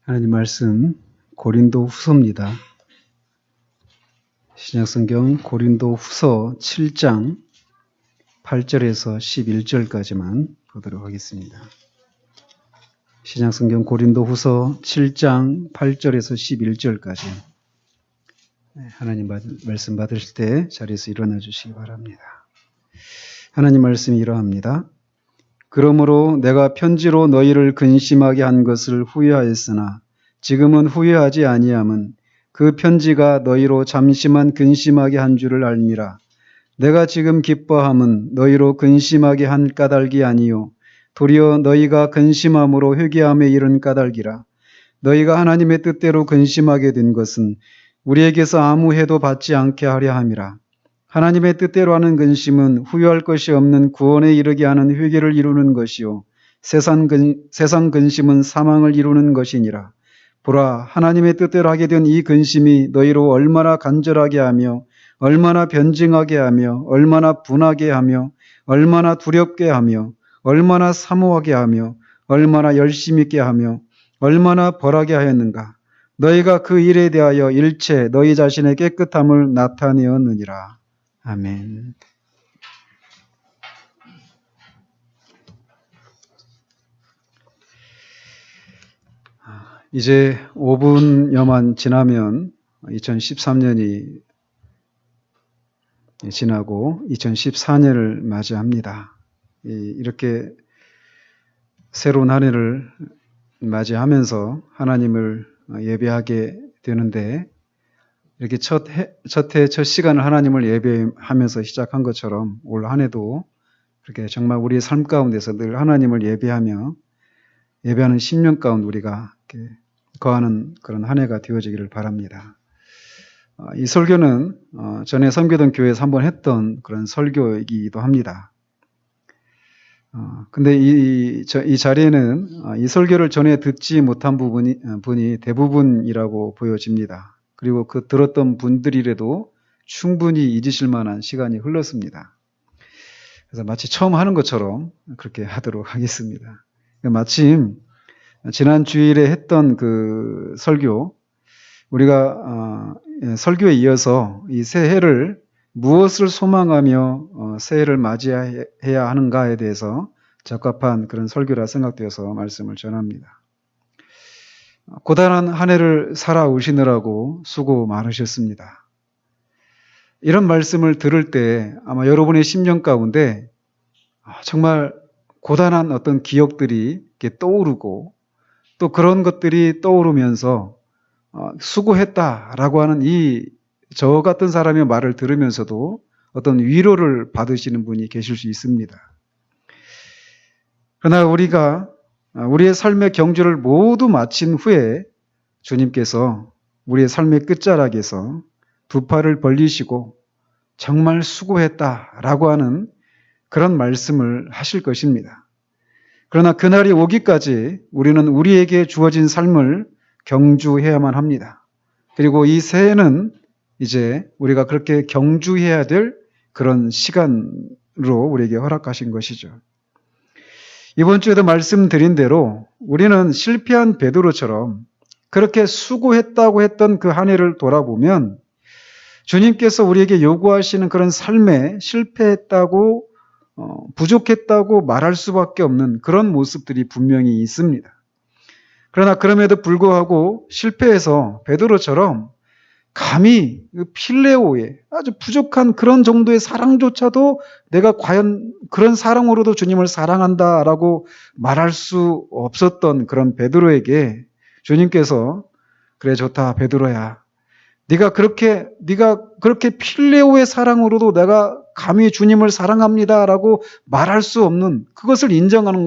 하나님 말씀 고린도 후서입니다. 신약성경 고린도 후서 7장 8절에서 11절까지만 보도록 하겠습니다. 신약성경 고린도 후서 7장 8절에서 11절까지 하나님 말씀 받으실 때 자리에서 일어나 주시기 바랍니다. 하나님 말씀이 이러합니다. 그러므로 내가 편지로 너희를 근심하게 한 것을 후회하였으나 지금은 후회하지 아니함은 그 편지가 너희로 잠시만 근심하게 한 줄을 알미라. 내가 지금 기뻐함은 너희로 근심하게 한 까닭이 아니요 도리어 너희가 근심함으로 회개함에 이른 까닭이라. 너희가 하나님의 뜻대로 근심하게 된 것은 우리에게서 아무 해도 받지 않게 하려 함이라. 하나님의 뜻대로 하는 근심은 후회할 것이 없는 구원에 이르게 하는 회개를 이루는 것이요 세상 근심은 사망을 이루는 것이니라. 보라, 하나님의 뜻대로 하게 된 이 근심이 너희로 얼마나 간절하게 하며 얼마나 변증하게 하며 얼마나 분하게 하며 얼마나 두렵게 하며 얼마나 사모하게 하며 얼마나 열심 있게 하며 얼마나 벌하게 하였는가. 너희가 그 일에 대하여 일체 너희 자신의 깨끗함을 나타내었느니라. 아멘. 이제 5분여만 지나면 2013년이 지나고 2014년을 맞이합니다. 이렇게 새로운 한 해를 맞이하면서 하나님을 예배하게 되는데 이렇게 첫 시간을 하나님을 예배하면서 시작한 것처럼 올 한 해도 그렇게 정말 우리의 삶 가운데서 늘 하나님을 예배하는 10년 가운데 우리가 이렇게 거하는 그런 한 해가 되어지기를 바랍니다. 이 설교는 전에 섬기던 교회에서 한번 했던 그런 설교이기도 합니다. 근데 이 자리에는 이 설교를 전에 듣지 못한 분이 대부분이라고 보여집니다. 그리고 그 들었던 분들이라도 충분히 잊으실 만한 시간이 흘렀습니다. 그래서 마치 처음 하는 것처럼 그렇게 하도록 하겠습니다. 마침 지난 주일에 했던 그 설교, 우리가 설교에 이어서 이 새해를 무엇을 소망하며 새해를 맞이해야 하는가에 대해서 적합한 그런 설교라 생각되어서 말씀을 전합니다. 고단한 한 해를 살아오시느라고 수고 많으셨습니다. 이런 말씀을 들을 때 아마 여러분의 심령 가운데 정말 고단한 어떤 기억들이 이렇게 떠오르고 또 그런 것들이 떠오르면서 수고했다라고 하는 저 같은 사람의 말을 들으면서도 어떤 위로를 받으시는 분이 계실 수 있습니다. 그러나 우리가 우리의 삶의 경주를 모두 마친 후에 주님께서 우리의 삶의 끝자락에서 두 팔을 벌리시고 정말 수고했다라고 하는 그런 말씀을 하실 것입니다. 그러나 그날이 오기까지 우리는 우리에게 주어진 삶을 경주해야만 합니다. 그리고 이 새해는 이제 우리가 그렇게 경주해야 될 그런 시간으로 우리에게 허락하신 것이죠. 이번 주에도 말씀드린 대로 우리는 실패한 베드로처럼 그렇게 수고했다고 했던 그 한 해를 돌아보면 주님께서 우리에게 요구하시는 그런 삶에 실패했다고 부족했다고 말할 수밖에 없는 그런 모습들이 분명히 있습니다. 그러나 그럼에도 불구하고 실패해서 베드로처럼 감히 필레오의 아주 부족한 그런 정도의 사랑조차도 내가 과연 그런 사랑으로도 주님을 사랑한다라고 말할 수 없었던 그런 베드로에게 주님께서 그래 좋다 베드로야, 네가 그렇게 필레오의 사랑으로도 내가 감히 주님을 사랑합니다라고 말할 수 없는 그것을 인정한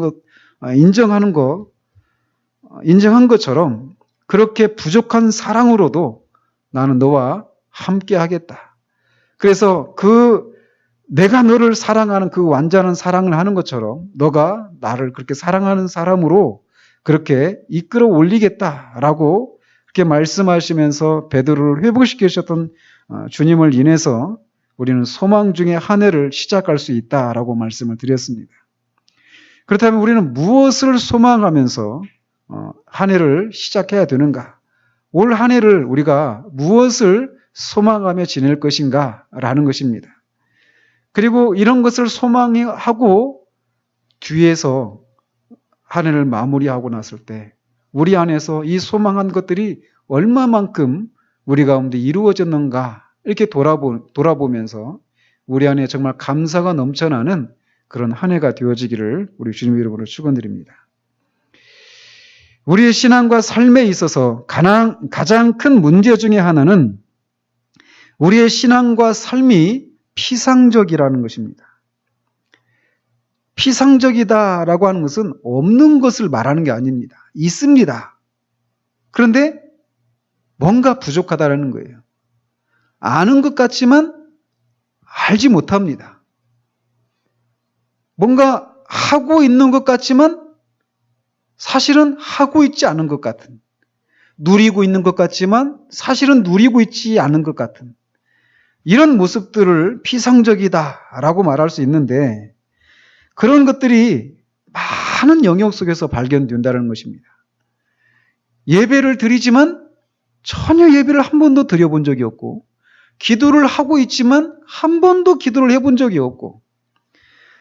것처럼 그렇게 부족한 사랑으로도 나는 너와 함께 하겠다. 그래서 내가 너를 사랑하는 그 완전한 사랑을 하는 것처럼 너가 나를 그렇게 사랑하는 사람으로 그렇게 이끌어 올리겠다라고 그렇게 말씀하시면서 베드로를 회복시키셨던 주님을 인해서 우리는 소망 중에 한 해를 시작할 수 있다라고 말씀을 드렸습니다. 그렇다면 우리는 무엇을 소망하면서 한 해를 시작해야 되는가? 올 한 해를 우리가 무엇을 소망하며 지낼 것인가? 라는 것입니다. 그리고 이런 것을 소망하고 뒤에서 한 해를 마무리하고 났을 때 우리 안에서 이 소망한 것들이 얼마만큼 우리 가운데 이루어졌는가 이렇게 돌아보면서 우리 안에 정말 감사가 넘쳐나는 그런 한 해가 되어지기를 우리 주님 이름으로 축원드립니다. 우리의 신앙과 삶에 있어서 가장 큰 문제 중에 하나는 우리의 신앙과 삶이 피상적이라는 것입니다. 피상적이다라고 하는 것은 없는 것을 말하는 게 아닙니다. 있습니다. 그런데 뭔가 부족하다라는 거예요. 아는 것 같지만 알지 못합니다. 뭔가 하고 있는 것 같지만 사실은 하고 있지 않은 것 같은, 누리고 있는 것 같지만 사실은 누리고 있지 않은 것 같은 이런 모습들을 피상적이다라고 말할 수 있는데 그런 것들이 많은 영역 속에서 발견된다는 것입니다. 예배를 드리지만 전혀 예배를 한 번도 드려본 적이 없고 기도를 하고 있지만 한 번도 기도를 해본 적이 없고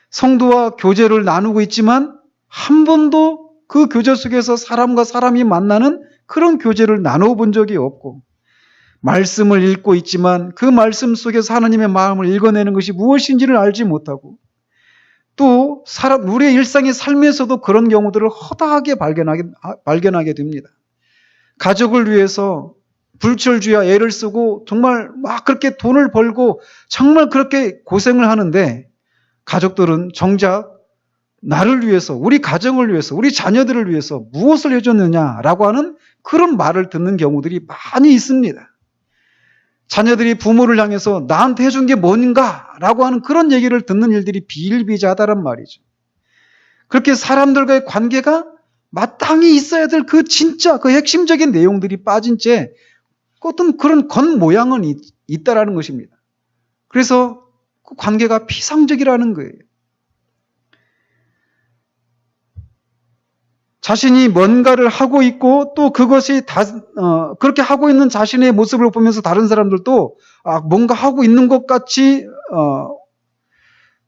성도와 교제를 나누고 있지만 한 번도 그 교제 속에서 사람과 사람이 만나는 그런 교제를 나눠본 적이 없고 말씀을 읽고 있지만 그 말씀 속에서 하나님의 마음을 읽어내는 것이 무엇인지를 알지 못하고 또 우리의 일상의 삶에서도 그런 경우들을 허다하게 발견하게 됩니다. 가족을 위해서 불철주야 애를 쓰고 정말 막 그렇게 돈을 벌고 정말 그렇게 고생을 하는데 가족들은 정작 나를 위해서, 우리 가정을 위해서, 우리 자녀들을 위해서 무엇을 해줬느냐라고 하는 그런 말을 듣는 경우들이 많이 있습니다. 자녀들이 부모를 향해서 나한테 해준 게 뭔가라고 하는 그런 얘기를 듣는 일들이 비일비재하다란 말이죠. 그렇게 사람들과의 관계가 마땅히 있어야 될 그 진짜 그 핵심적인 내용들이 빠진 채 어떤 그런 겉모양은 있다라는 것입니다. 그래서 그 관계가 피상적이라는 거예요. 자신이 뭔가를 하고 있고 또 그것이 그렇게 하고 있는 자신의 모습을 보면서 다른 사람들도 뭔가 하고 있는 것 같이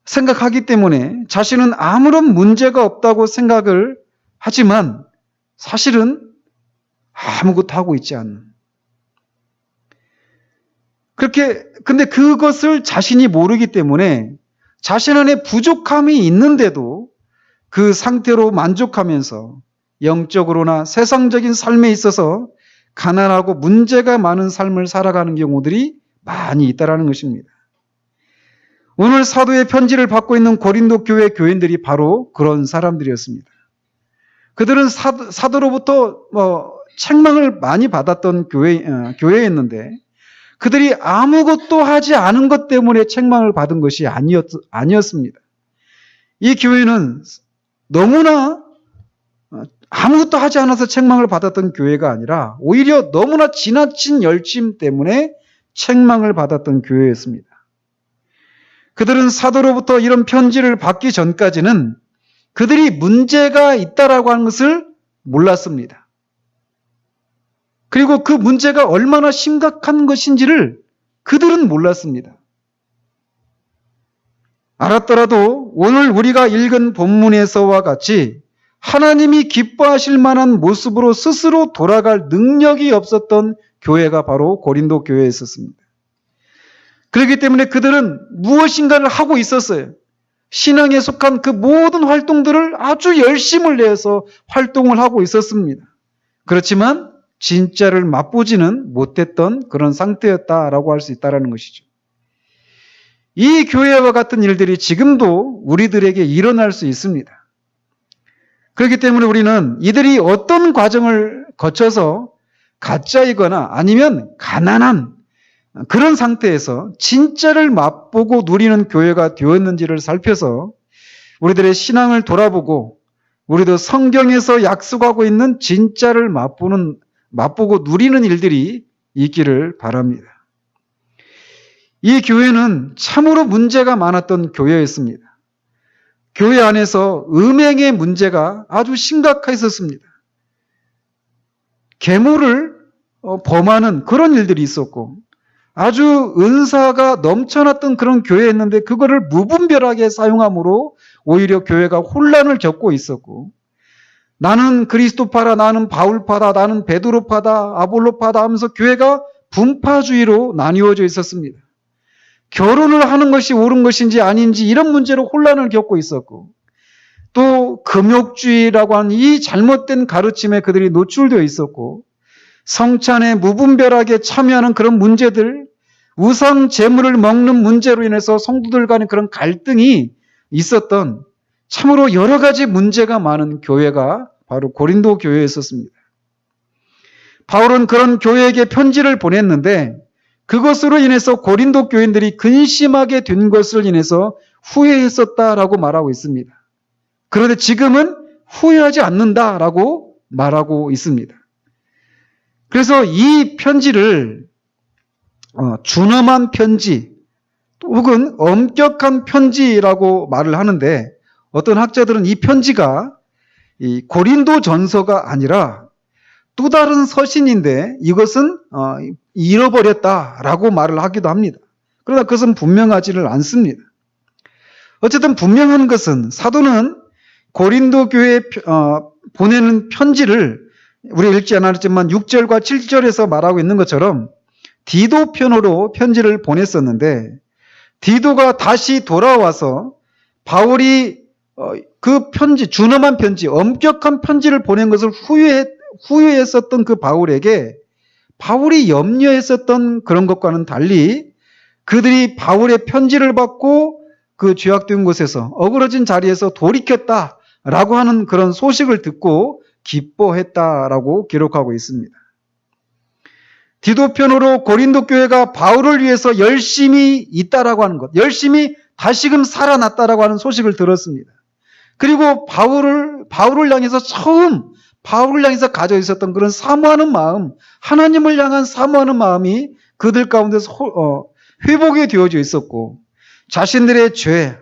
생각하기 때문에 자신은 아무런 문제가 없다고 생각을 하지만 사실은 아무것도 하고 있지 않는. 근데 그것을 자신이 모르기 때문에 자신 안에 부족함이 있는데도 그 상태로 만족하면서 영적으로나 세상적인 삶에 있어서 가난하고 문제가 많은 삶을 살아가는 경우들이 많이 있다는 것입니다. 오늘 사도의 편지를 받고 있는 고린도 교회 교인들이 바로 그런 사람들이었습니다. 그들은 사도로부터 책망을 많이 받았던 교회였는데 그들이 아무것도 하지 않은 것 때문에 책망을 받은 것이 아니었습니다. 이 교회는 너무나 아무것도 하지 않아서 책망을 받았던 교회가 아니라 오히려 너무나 지나친 열심 때문에 책망을 받았던 교회였습니다. 그들은 사도로부터 이런 편지를 받기 전까지는 그들이 문제가 있다라고 하는 것을 몰랐습니다. 그리고 그 문제가 얼마나 심각한 것인지를 그들은 몰랐습니다. 알았더라도 오늘 우리가 읽은 본문에서와 같이 하나님이 기뻐하실 만한 모습으로 스스로 돌아갈 능력이 없었던 교회가 바로 고린도 교회였었습니다. 그렇기 때문에 그들은 무엇인가를 하고 있었어요. 신앙에 속한 그 모든 활동들을 아주 열심을 내서 활동을 하고 있었습니다. 그렇지만 진짜를 맛보지는 못했던 그런 상태였다라고 할 수 있다는 것이죠. 이 교회와 같은 일들이 지금도 우리들에게 일어날 수 있습니다. 그렇기 때문에 우리는 이들이 어떤 과정을 거쳐서 가짜이거나 아니면 가난한 그런 상태에서 진짜를 맛보고 누리는 교회가 되었는지를 살펴서 우리들의 신앙을 돌아보고 우리도 성경에서 약속하고 있는 진짜를 맛보고 누리는 일들이 있기를 바랍니다. 이 교회는 참으로 문제가 많았던 교회였습니다. 교회 안에서 음행의 문제가 아주 심각했었습니다. 계모를 범하는 그런 일들이 있었고, 아주 은사가 넘쳐났던 그런 교회였는데 그거를 무분별하게 사용함으로 오히려 교회가 혼란을 겪고 있었고, 나는 그리스도파다, 나는 바울파다, 나는 베드로파다, 아볼로파다 하면서 교회가 분파주의로 나뉘어져 있었습니다. 결혼을 하는 것이 옳은 것인지 아닌지 이런 문제로 혼란을 겪고 있었고, 또 금욕주의라고 하는 이 잘못된 가르침에 그들이 노출되어 있었고, 성찬에 무분별하게 참여하는 그런 문제들, 우상 제물을 먹는 문제로 인해서 성도들 간의 그런 갈등이 있었던 참으로 여러 가지 문제가 많은 교회가 바로 고린도 교회였었습니다. 바울은 그런 교회에게 편지를 보냈는데 그것으로 인해서 고린도 교인들이 근심하게 된 것을 인해서 후회했었다라고 말하고 있습니다. 그런데 지금은 후회하지 않는다라고 말하고 있습니다. 그래서 이 편지를 준엄한 편지 혹은 엄격한 편지라고 말을 하는데, 어떤 학자들은 이 편지가 이 고린도 전서가 아니라 또 다른 서신인데 이것은 잃어버렸다라고 말을 하기도 합니다. 그러나 그것은 분명하지를 않습니다. 어쨌든 분명한 것은 사도는 고린도 교회에 보내는 편지를 우리 읽지 않았지만 6절과 7절에서 말하고 있는 것처럼 디도 편으로 편지를 보냈었는데, 디도가 다시 돌아와서 바울이 그 편지, 준엄한 편지, 엄격한 편지를 보낸 것을 후회했었던 그 바울에게 바울이 염려했었던 그런 것과는 달리 그들이 바울의 편지를 받고 그 죄악된 곳에서 어그러진 자리에서 돌이켰다라고 하는 그런 소식을 듣고 기뻐했다라고 기록하고 있습니다. 디도편으로 고린도 교회가 바울을 위해서 열심히 있다라고 하는 것, 열심히 다시금 살아났다라고 하는 소식을 들었습니다. 그리고 바울을 향해서 처음 바울을 향해서 가져 있었던 그런 사모하는 마음, 하나님을 향한 사모하는 마음이 그들 가운데서 회복이 되어져 있었고, 자신들의 죄,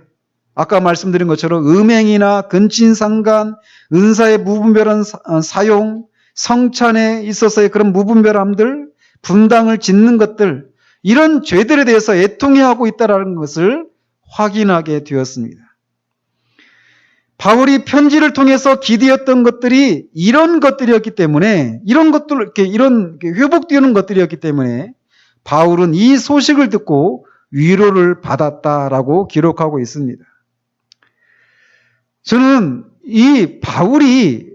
아까 말씀드린 것처럼 음행이나 근친상간, 은사의 무분별한 사용, 성찬에 있어서의 그런 무분별함들, 분당을 짓는 것들, 이런 죄들에 대해서 애통해하고 있다는 것을 확인하게 되었습니다. 바울이 편지를 통해서 기대었던 것들이 이런 것들이었기 때문에, 이런 회복되는 것들이었기 때문에 바울은 이 소식을 듣고 위로를 받았다라고 기록하고 있습니다. 저는 이 바울이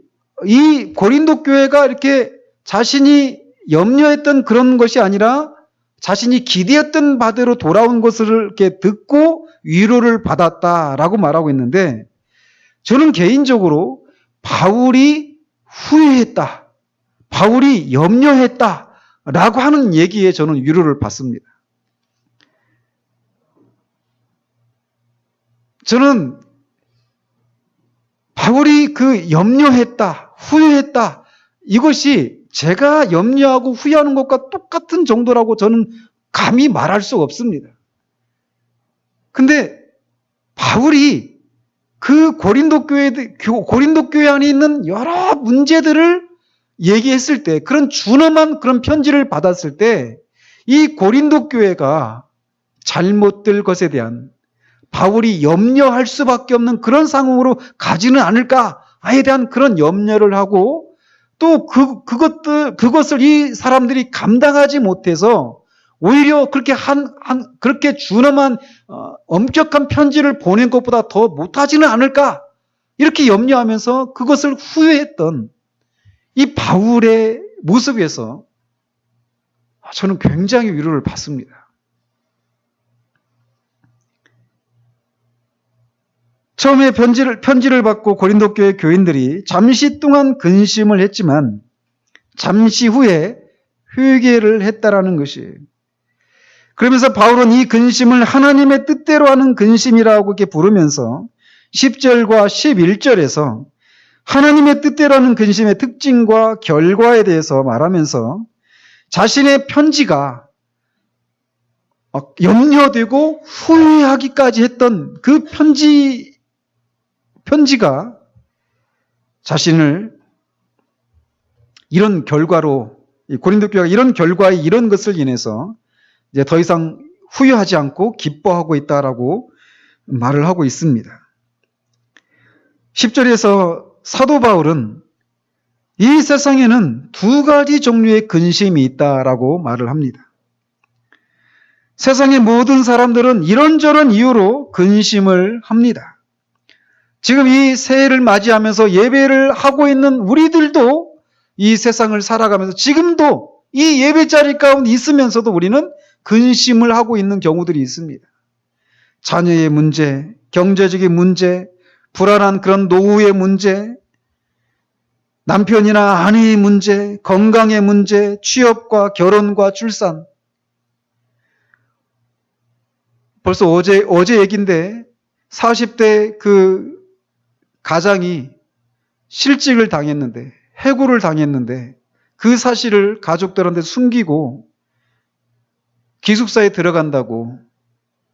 이 고린도 교회가 이렇게 자신이 염려했던 그런 것이 아니라 자신이 기대했던 바대로 돌아온 것을 이렇게 듣고 위로를 받았다라고 말하고 있는데, 저는 개인적으로 바울이 후회했다, 바울이 염려했다라고 하는 얘기에 저는 위로를 받습니다. 저는 바울이 그 염려했다, 후회했다, 이것이 제가 염려하고 후회하는 것과 똑같은 정도라고 저는 감히 말할 수가 없습니다. 근데 바울이 그 고린도 교회 안에 있는 여러 문제들을 얘기했을 때, 그런 준엄한 그런 편지를 받았을 때, 이 고린도 교회가 잘못될 것에 대한 바울이 염려할 수밖에 없는 그런 상황으로 가지는 않을까에 대한 그런 염려를 하고, 또 그것을 이 사람들이 감당하지 못해서 오히려 그렇게 준엄한 엄격한 편지를 보낸 것보다 더 못하지는 않을까, 이렇게 염려하면서 그것을 후회했던 이 바울의 모습에서 저는 굉장히 위로를 받습니다. 처음에 편지를 받고 고린도 교회 교인들이 잠시 동안 근심을 했지만 잠시 후에 회개를 했다라는 것이에요. 그러면서 바울은 이 근심을 하나님의 뜻대로 하는 근심이라고 이렇게 부르면서 10절과 11절에서 하나님의 뜻대로 하는 근심의 특징과 결과에 대해서 말하면서 자신의 편지가 염려되고 후회하기까지 했던 그 편지가 자신을 이런 결과로 고린도 교회가 이런 결과에 이런 것을 인해서 이제 더 이상 후회하지 않고 기뻐하고 있다라고 말을 하고 있습니다. 10절에서 사도 바울은 이 세상에는 두 가지 종류의 근심이 있다라고 말을 합니다. 세상의 모든 사람들은 이런저런 이유로 근심을 합니다. 지금 이 새해를 맞이하면서 예배를 하고 있는 우리들도 이 세상을 살아가면서 지금도 이 예배 자리 가운데 있으면서도 우리는 근심을 하고 있는 경우들이 있습니다. 자녀의 문제, 경제적인 문제, 불안한 그런 노후의 문제, 남편이나 아내의 문제, 건강의 문제, 취업과 결혼과 출산. 벌써 어제 얘기인데 40대 그 가장이 실직을 당했는데, 해고를 당했는데 그 사실을 가족들한테 숨기고 기숙사에 들어간다고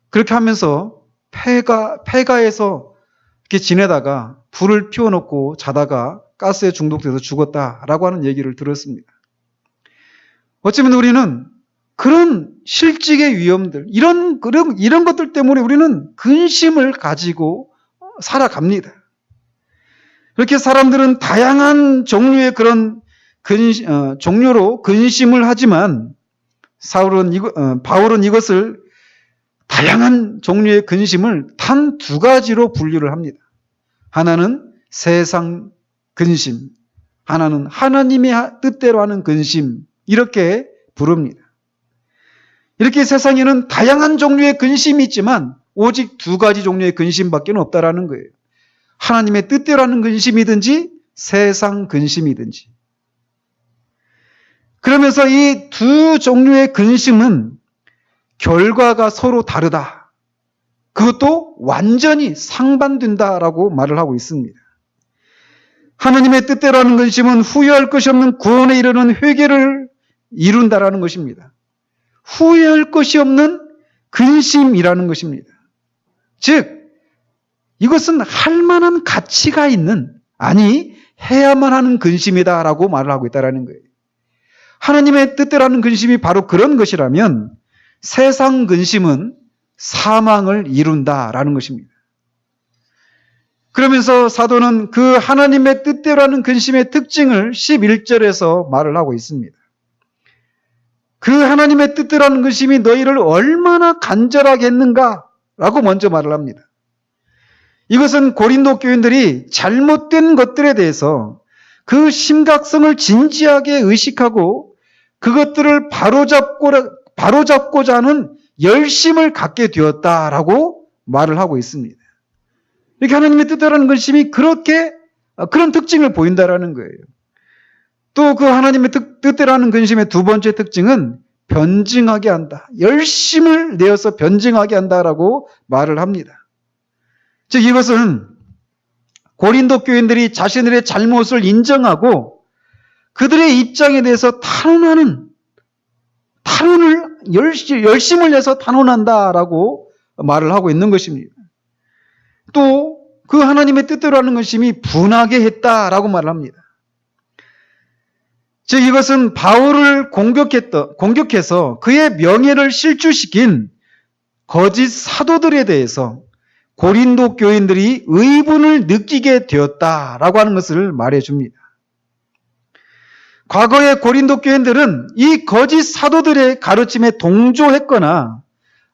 그렇게 하면서 폐가에서 이렇게 지내다가 불을 피워놓고 자다가 가스에 중독돼서 죽었다라고 하는 얘기를 들었습니다. 어쩌면 우리는 그런 실직의 위험들, 이런 것들 때문에 우리는 근심을 가지고 살아갑니다. 그렇게 사람들은 다양한 종류의 그런 종류로 근심을 하지만 바울은 이것을 다양한 종류의 근심을 단 두 가지로 분류를 합니다. 하나는 세상 근심, 하나는 하나님의 뜻대로 하는 근심, 이렇게 부릅니다. 이렇게 세상에는 다양한 종류의 근심이 있지만 오직 두 가지 종류의 근심밖에 없다라는 거예요. 하나님의 뜻대로 하는 근심이든지 세상 근심이든지. 그러면서 이 두 종류의 근심은 결과가 서로 다르다. 그것도 완전히 상반된다라고 말을 하고 있습니다. 하나님의 뜻대로 하는 근심은 후회할 것이 없는 구원에 이르는 회개를 이룬다라는 것입니다. 후회할 것이 없는 근심이라는 것입니다. 즉, 이것은 할 만한 가치가 있는, 아니 해야만 하는 근심이다라고 말을 하고 있다는 거예요. 하나님의 뜻대로 하는 근심이 바로 그런 것이라면 세상 근심은 사망을 이룬다라는 것입니다. 그러면서 사도는 그 하나님의 뜻대로 하는 근심의 특징을 11절에서 말을 하고 있습니다. 그 하나님의 뜻대로 하는 근심이 너희를 얼마나 간절하게 했는가라고 먼저 말을 합니다. 이것은 고린도 교인들이 잘못된 것들에 대해서 그 심각성을 진지하게 의식하고 그것들을 바로잡고자 하는 열심을 갖게 되었다라고 말을 하고 있습니다. 이렇게 하나님의 뜻대로 하는 근심이 그런 특징을 보인다라는 거예요. 또 그 하나님의 뜻대로 하는 근심의 두 번째 특징은 변증하게 한다. 열심을 내어서 변증하게 한다라고 말을 합니다. 즉 이것은 고린도 교인들이 자신들의 잘못을 인정하고 그들의 입장에 대해서 열심을 내서 탄원한다라고 말을 하고 있는 것입니다. 또 그 하나님의 뜻대로 하는 것임이 분하게 했다라고 말을 합니다. 즉 이것은 바울을 공격해서 그의 명예를 실추시킨 거짓 사도들에 대해서 고린도 교인들이 의분을 느끼게 되었다라고 하는 것을 말해줍니다. 과거의 고린도 교인들은 이 거짓 사도들의 가르침에 동조했거나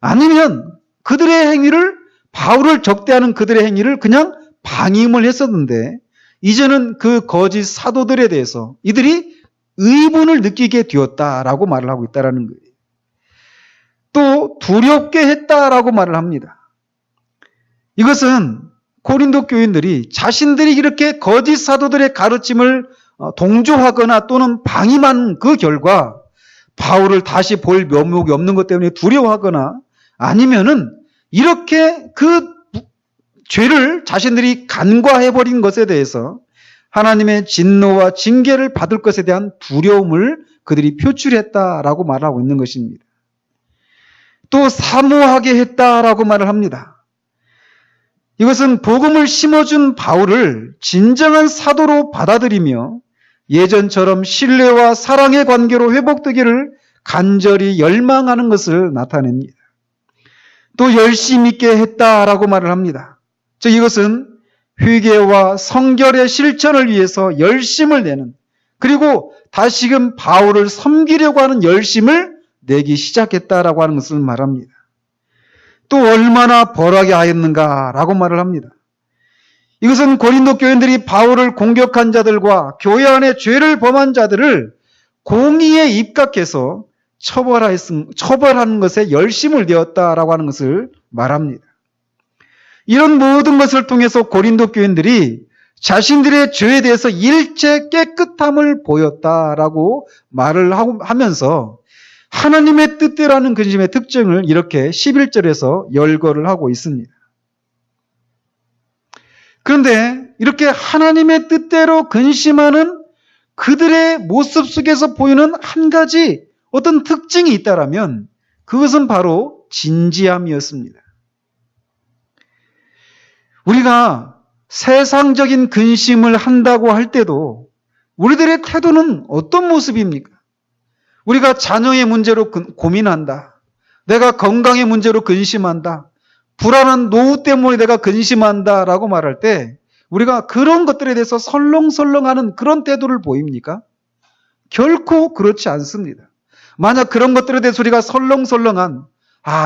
아니면 그들의 행위를 바울을 적대하는 그들의 행위를 그냥 방임을 했었는데 이제는 그 거짓 사도들에 대해서 이들이 의분을 느끼게 되었다라고 말을 하고 있다는 거예요. 또 두렵게 했다라고 말을 합니다. 이것은 고린도 교인들이 자신들이 이렇게 거짓 사도들의 가르침을 동조하거나 또는 방임한 그 결과 바울을 다시 볼 면목이 없는 것 때문에 두려워하거나 아니면은 이렇게 그 죄를 자신들이 간과해버린 것에 대해서 하나님의 진노와 징계를 받을 것에 대한 두려움을 그들이 표출했다라고 말하고 있는 것입니다. 또 사모하게 했다라고 말을 합니다. 이것은 복음을 심어준 바울을 진정한 사도로 받아들이며 예전처럼 신뢰와 사랑의 관계로 회복되기를 간절히 열망하는 것을 나타냅니다. 또 열심 있게 했다라고 말을 합니다. 즉 이것은 회개와 성결의 실천을 위해서 열심을 내는, 그리고 다시금 바울을 섬기려고 하는 열심을 내기 시작했다라고 하는 것을 말합니다. 또 얼마나 벌하게 하였는가라고 말을 합니다. 이것은 고린도 교인들이 바울을 공격한 자들과 교회 안에 죄를 범한 자들을 공의에 입각해서 처벌하는 것에 열심을 내었다라고 하는 것을 말합니다. 이런 모든 것을 통해서 고린도 교인들이 자신들의 죄에 대해서 일체 깨끗함을 보였다라고 말을 하면서 하나님의 뜻대로라는 근심의 특징을 이렇게 11절에서 열거를 하고 있습니다. 그런데 이렇게 하나님의 뜻대로 근심하는 그들의 모습 속에서 보이는 한 가지 어떤 특징이 있다라면 그것은 바로 진지함이었습니다. 우리가 세상적인 근심을 한다고 할 때도 우리들의 태도는 어떤 모습입니까? 우리가 자녀의 문제로 고민한다. 내가 건강의 문제로 근심한다. 불안한 노후 때문에 내가 근심한다 라고 말할 때 우리가 그런 것들에 대해서 설렁설렁하는 그런 태도를 보입니까? 결코 그렇지 않습니다. 만약 그런 것들에 대해서 우리가 설렁설렁한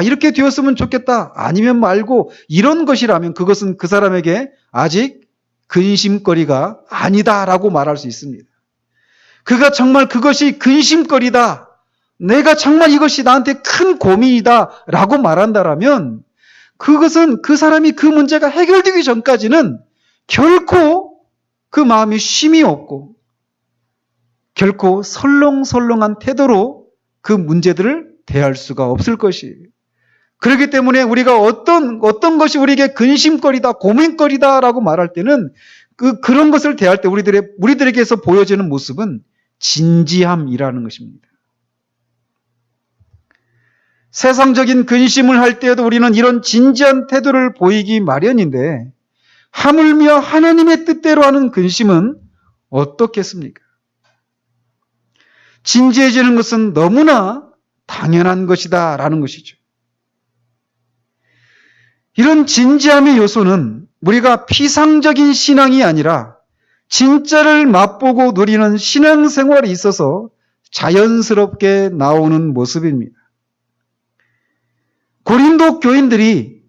이렇게 되었으면 좋겠다 아니면 말고 이런 것이라면 그것은 그 사람에게 아직 근심거리가 아니다라고 말할 수 있습니다. 그가 정말 그것이 근심거리다, 내가 정말 이것이 나한테 큰 고민이다 라고 말한다라면 그것은 그 사람이 그 문제가 해결되기 전까지는 결코 그 마음이 쉼이 없고 결코 설렁설렁한 태도로 그 문제들을 대할 수가 없을 것이에요. 그렇기 때문에 우리가 어떤 것이 우리에게 근심거리다, 고민거리다라고 말할 때는 그런 것을 대할 때 우리들에게서 보여지는 모습은 진지함이라는 것입니다. 세상적인 근심을 할 때에도 우리는 이런 진지한 태도를 보이기 마련인데 하물며 하나님의 뜻대로 하는 근심은 어떻겠습니까? 진지해지는 것은 너무나 당연한 것이다 라는 것이죠. 이런 진지함의 요소는 우리가 피상적인 신앙이 아니라 진짜를 맛보고 누리는 신앙생활에 있어서 자연스럽게 나오는 모습입니다. 고린도 교인들이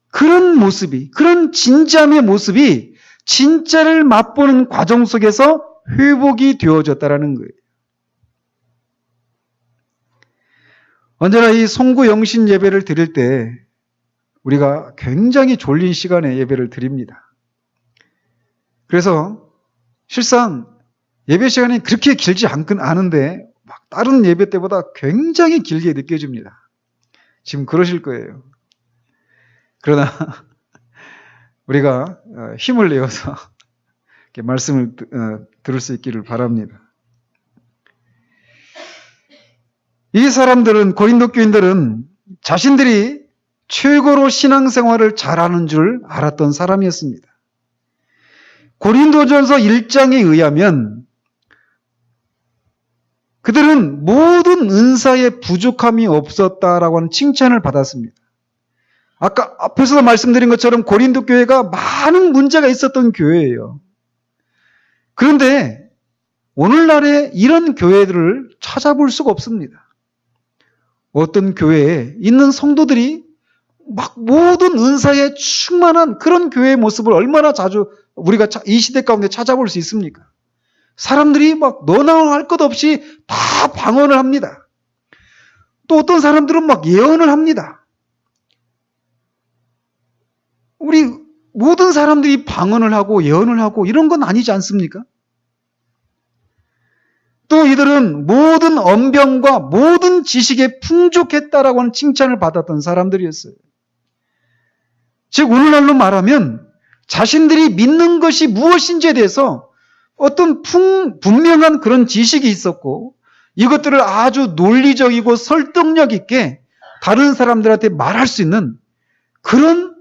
그런 진지함의 모습이 진짜를 맛보는 과정 속에서 회복이 되어졌다라는 거예요. 언제나 이 송구 영신 예배를 드릴 때 우리가 굉장히 졸린 시간에 예배를 드립니다. 그래서 실상 예배 시간이 그렇게 길지 않은데 막 다른 예배 때보다 굉장히 길게 느껴집니다. 지금 그러실 거예요. 그러나 우리가 힘을 내어서 이렇게 말씀을 들을 수 있기를 바랍니다. 이 사람들은, 고린도 교인들은 자신들이 최고로 신앙생활을 잘하는 줄 알았던 사람이었습니다. 고린도전서 1장에 의하면 그들은 모든 은사에 부족함이 없었다라고 하는 칭찬을 받았습니다. 아까 앞에서도 말씀드린 것처럼 고린도 교회가 많은 문제가 있었던 교회예요. 그런데 오늘날에 이런 교회들을 찾아볼 수가 없습니다. 어떤 교회에 있는 성도들이 막 모든 은사에 충만한 그런 교회의 모습을 얼마나 자주 우리가 이 시대 가운데 찾아볼 수 있습니까? 사람들이 막 너나 할 것 없이 다 방언을 합니다. 또 어떤 사람들은 막 예언을 합니다. 우리 모든 사람들이 방언을 하고 예언을 하고 이런 건 아니지 않습니까? 또 이들은 모든 언변과 모든 지식에 풍족했다라고 하는 칭찬을 받았던 사람들이었어요. 즉 오늘날로 말하면 자신들이 믿는 것이 무엇인지에 대해서 어떤 분명한 그런 지식이 있었고 이것들을 아주 논리적이고 설득력 있게 다른 사람들한테 말할 수 있는 그런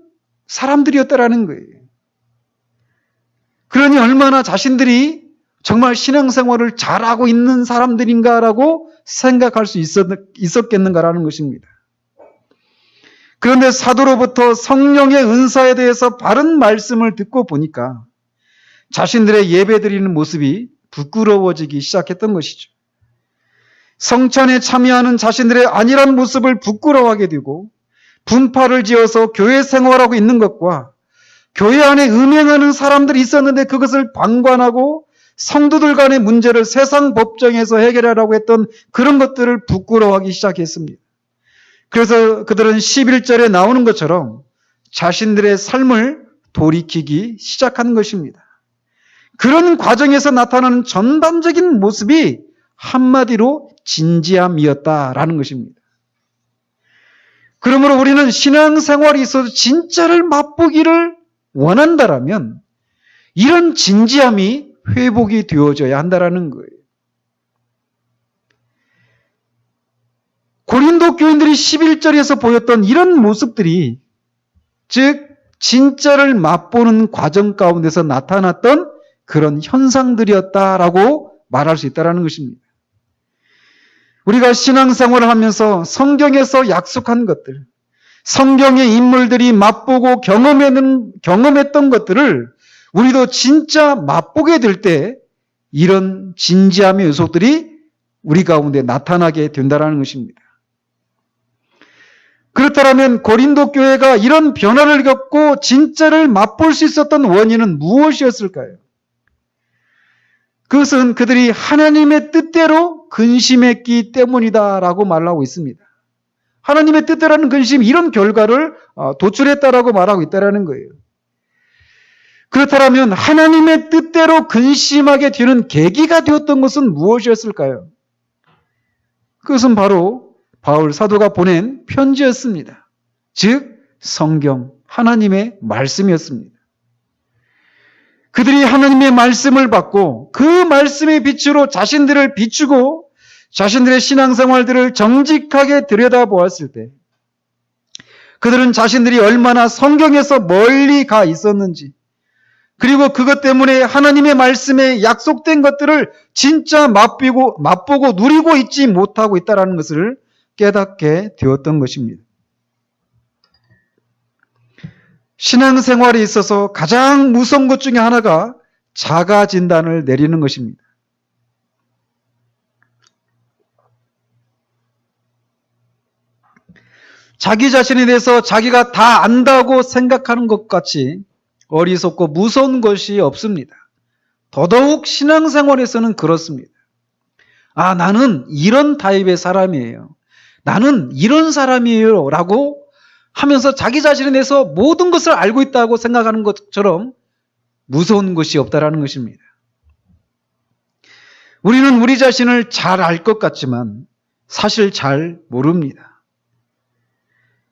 사람들이었다라는 거예요. 그러니 얼마나 자신들이 정말 신앙생활을 잘하고 있는 사람들인가라고 생각할 수 있었겠는가라는 것입니다. 그런데 사도로부터 성령의 은사에 대해서 바른 말씀을 듣고 보니까 자신들의 예배드리는 모습이 부끄러워지기 시작했던 것이죠. 성찬에 참여하는 자신들의 안일한 모습을 부끄러워하게 되고 분파를 지어서 교회 생활하고 있는 것과 교회 안에 음행하는 사람들이 있었는데 그것을 방관하고 성도들 간의 문제를 세상 법정에서 해결하라고 했던 그런 것들을 부끄러워하기 시작했습니다. 그래서 그들은 11절에 나오는 것처럼 자신들의 삶을 돌이키기 시작한 것입니다. 그런 과정에서 나타나는 전반적인 모습이 한마디로 진지함이었다라는 것입니다. 그러므로 우리는 신앙생활이 있어서 진짜를 맛보기를 원한다라면 이런 진지함이 회복이 되어져야 한다라는 거예요. 고린도 교인들이 11절에서 보였던 이런 모습들이 즉 진짜를 맛보는 과정 가운데서 나타났던 그런 현상들이었다라고 말할 수 있다는 것입니다. 우리가 신앙생활을 하면서 성경에서 약속한 것들, 성경의 인물들이 맛보고 경험했던 것들을 우리도 진짜 맛보게 될 때 이런 진지함의 요소들이 우리 가운데 나타나게 된다는 것입니다. 그렇다면 고린도 교회가 이런 변화를 겪고 진짜를 맛볼 수 있었던 원인은 무엇이었을까요? 그것은 그들이 하나님의 뜻대로 근심했기 때문이다라고 말하고 있습니다. 하나님의 뜻대로라는 근심, 이런 결과를 도출했다라고 말하고 있다는 거예요. 그렇다면 하나님의 뜻대로 근심하게 되는 계기가 되었던 것은 무엇이었을까요? 그것은 바로 바울 사도가 보낸 편지였습니다. 즉 성경, 하나님의 말씀이었습니다. 그들이 하나님의 말씀을 받고 그 말씀의 빛으로 자신들을 비추고 자신들의 신앙생활들을 정직하게 들여다보았을 때 그들은 자신들이 얼마나 성경에서 멀리 가 있었는지, 그리고 그것 때문에 하나님의 말씀에 약속된 것들을 진짜 맛보고 누리고 있지 못하고 있다는 것을 깨닫게 되었던 것입니다. 신앙생활에 있어서 가장 무서운 것 중에 하나가 자가 진단을 내리는 것입니다. 자기 자신에 대해서 자기가 다 안다고 생각하는 것 같이 어리석고 무서운 것이 없습니다. 더더욱 신앙생활에서는 그렇습니다. 아, 나는 이런 타입의 사람이에요. 나는 이런 사람이에요. 라고 하면서 자기 자신에 대해서 모든 것을 알고 있다고 생각하는 것처럼 무서운 것이 없다라는 것입니다. 우리는 우리 자신을 잘 알 것 같지만 사실 잘 모릅니다.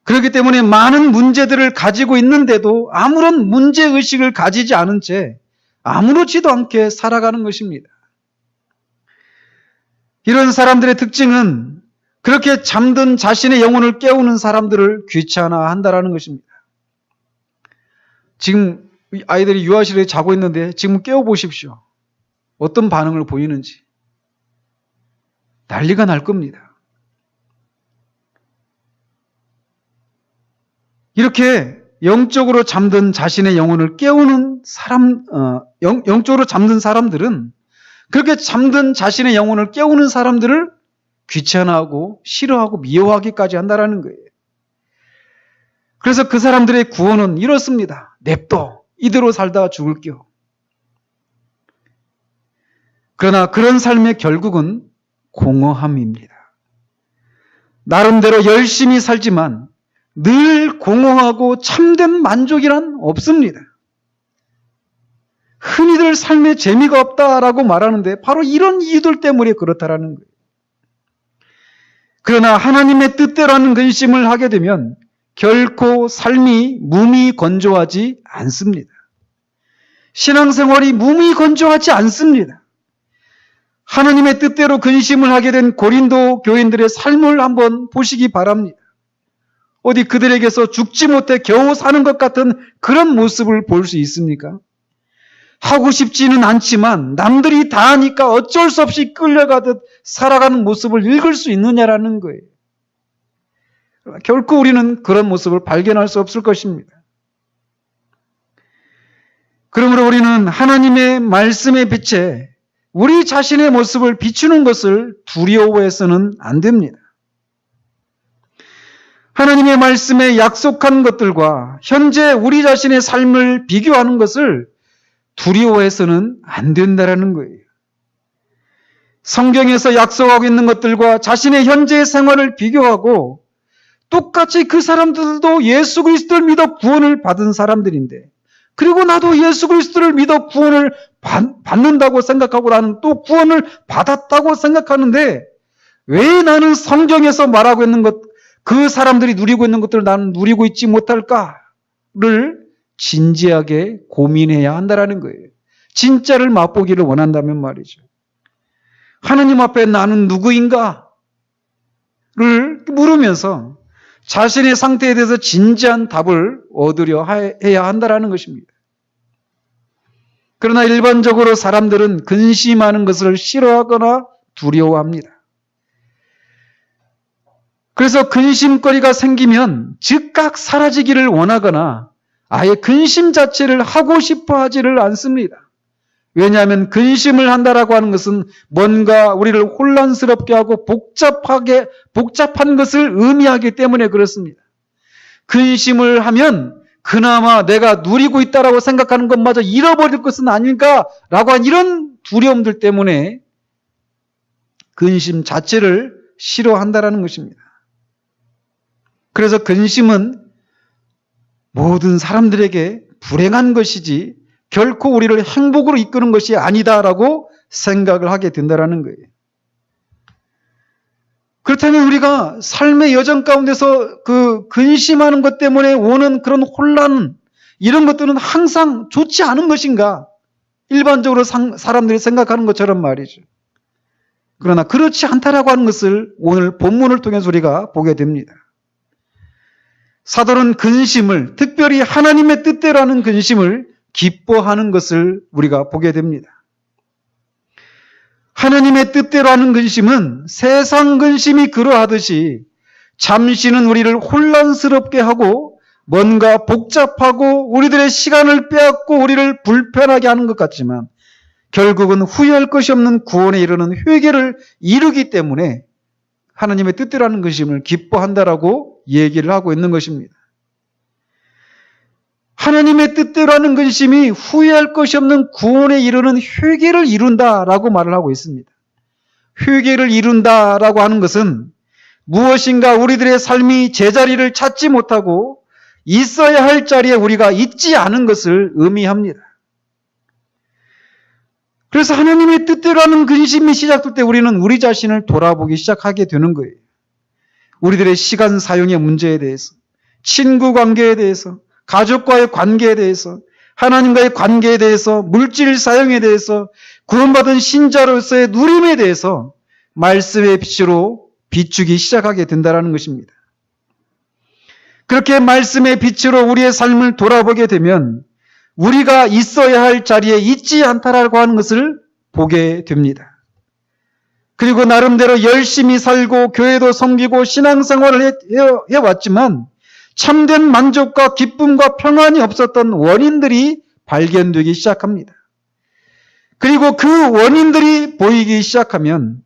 그렇기 때문에 많은 문제들을 가지고 있는데도 아무런 문제의식을 가지지 않은 채 아무렇지도 않게 살아가는 것입니다. 이런 사람들의 특징은 그렇게 잠든 자신의 영혼을 깨우는 사람들을 귀찮아한다라는 것입니다. 지금 아이들이 유아실에 자고 있는데 지금 깨워보십시오. 어떤 반응을 보이는지. 난리가 날 겁니다. 이렇게 영적으로 잠든 자신의 영혼을 깨우는 영적으로 잠든 사람들은 그렇게 잠든 자신의 영혼을 깨우는 사람들을 귀찮아하고 싫어하고 미워하기까지 한다라는 거예요. 그래서 그 사람들의 구원은 이렇습니다. 냅둬. 이대로 살다 죽을게요. 그러나 그런 삶의 결국은 공허함입니다. 나름대로 열심히 살지만 늘 공허하고 참된 만족이란 없습니다. 흔히들 삶에 재미가 없다라고 말하는데 바로 이런 이유들 때문에 그렇다라는 거예요. 그러나 하나님의 뜻대로 하는 근심을 하게 되면 결코 삶이 무미 건조하지 않습니다. 신앙생활이 무미 건조하지 않습니다. 하나님의 뜻대로 근심을 하게 된 고린도 교인들의 삶을 한번 보시기 바랍니다. 어디 그들에게서 죽지 못해 겨우 사는 것 같은 그런 모습을 볼 수 있습니까? 하고 싶지는 않지만 남들이 다 하니까 어쩔 수 없이 끌려가듯 살아가는 모습을 읽을 수 있느냐라는 거예요. 결코 우리는 그런 모습을 발견할 수 없을 것입니다. 그러므로 우리는 하나님의 말씀의 빛에 우리 자신의 모습을 비추는 것을 두려워해서는 안 됩니다. 하나님의 말씀에 약속한 것들과 현재 우리 자신의 삶을 비교하는 것을 두려워해서는 안 된다는 거예요. 성경에서 약속하고 있는 것들과 자신의 현재의 생활을 비교하고 똑같이 그 사람들도 예수 그리스도를 믿어 구원을 받은 사람들인데, 그리고 나도 예수 그리스도를 믿어 구원을 받는다고 생각하고 나는 또 구원을 받았다고 생각하는데 왜 나는 성경에서 말하고 있는 것, 그 사람들이 누리고 있는 것들을 나는 누리고 있지 못할까를 진지하게 고민해야 한다는 거예요. 진짜를 맛보기를 원한다면 말이죠. 하나님 앞에 나는 누구인가를 물으면서 자신의 상태에 대해서 진지한 답을 얻으려 해야 한다는 것입니다. 그러나 일반적으로 사람들은 근심하는 것을 싫어하거나 두려워합니다. 그래서 근심거리가 생기면 즉각 사라지기를 원하거나 아예 근심 자체를 하고 싶어 하지를 않습니다. 왜냐하면 근심을 한다라고 하는 것은 뭔가 우리를 혼란스럽게 하고 복잡한 것을 의미하기 때문에 그렇습니다. 근심을 하면 그나마 내가 누리고 있다라고 생각하는 것마저 잃어버릴 것은 아닐까라고 하는 이런 두려움들 때문에 근심 자체를 싫어한다라는 것입니다. 그래서 근심은 모든 사람들에게 불행한 것이지 결코 우리를 행복으로 이끄는 것이 아니다라고 생각을 하게 된다는 거예요. 그렇다면 우리가 삶의 여정 가운데서 그 근심하는 것 때문에 오는 그런 혼란, 이런 것들은 항상 좋지 않은 것인가? 일반적으로 사람들이 생각하는 것처럼 말이죠. 그러나 그렇지 않다라고 하는 것을 오늘 본문을 통해서 우리가 보게 됩니다. 사도는 근심을, 특별히 하나님의 뜻대로 하는 근심을 기뻐하는 것을 우리가 보게 됩니다. 하나님의 뜻대로 하는 근심은 세상 근심이 그러하듯이 잠시는 우리를 혼란스럽게 하고 뭔가 복잡하고 우리들의 시간을 빼앗고 우리를 불편하게 하는 것 같지만 결국은 후회할 것이 없는 구원에 이르는 회개를 이루기 때문에 하나님의 뜻대로 하는 근심을 기뻐한다라고 얘기를 하고 있는 것입니다. 하나님의 뜻대로 하는 근심이 후회할 것이 없는 구원에 이르는 회개를 이룬다라고 말을 하고 있습니다. 회개를 이룬다라고 하는 것은 무엇인가 우리들의 삶이 제자리를 찾지 못하고 있어야 할 자리에 우리가 있지 않은 것을 의미합니다. 그래서 하나님의 뜻대로 하는 근심이 시작될 때 우리는 우리 자신을 돌아보기 시작하게 되는 거예요. 우리들의 시간 사용의 문제에 대해서, 친구 관계에 대해서, 가족과의 관계에 대해서, 하나님과의 관계에 대해서, 물질 사용에 대해서, 구원받은 신자로서의 누림에 대해서 말씀의 빛으로 비추기 시작하게 된다는 것입니다. 그렇게 말씀의 빛으로 우리의 삶을 돌아보게 되면 우리가 있어야 할 자리에 있지 않다라고 하는 것을 보게 됩니다. 그리고 나름대로 열심히 살고 교회도 섬기고 신앙생활을 해왔지만 참된 만족과 기쁨과 평안이 없었던 원인들이 발견되기 시작합니다. 그리고 그 원인들이 보이기 시작하면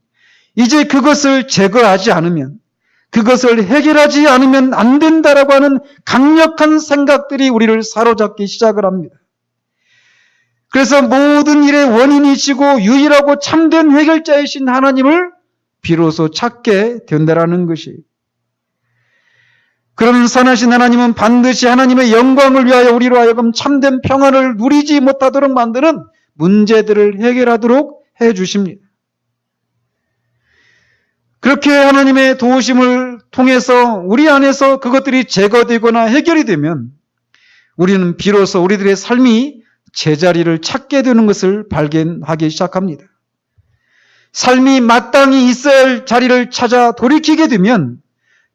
이제 그것을 제거하지 않으면, 그것을 해결하지 않으면 안 된다라고 하는 강력한 생각들이 우리를 사로잡기 시작을 합니다. 그래서 모든 일의 원인이시고 유일하고 참된 해결자이신 하나님을 비로소 찾게 된다라는 것이, 그런 선하신 하나님은 반드시 하나님의 영광을 위하여 우리로 하여금 참된 평안을 누리지 못하도록 만드는 문제들을 해결하도록 해주십니다. 그렇게 하나님의 도우심을 통해서 우리 안에서 그것들이 제거되거나 해결이 되면 우리는 비로소 우리들의 삶이 제자리를 찾게 되는 것을 발견하기 시작합니다. 삶이 마땅히 있어야 할 자리를 찾아 돌이키게 되면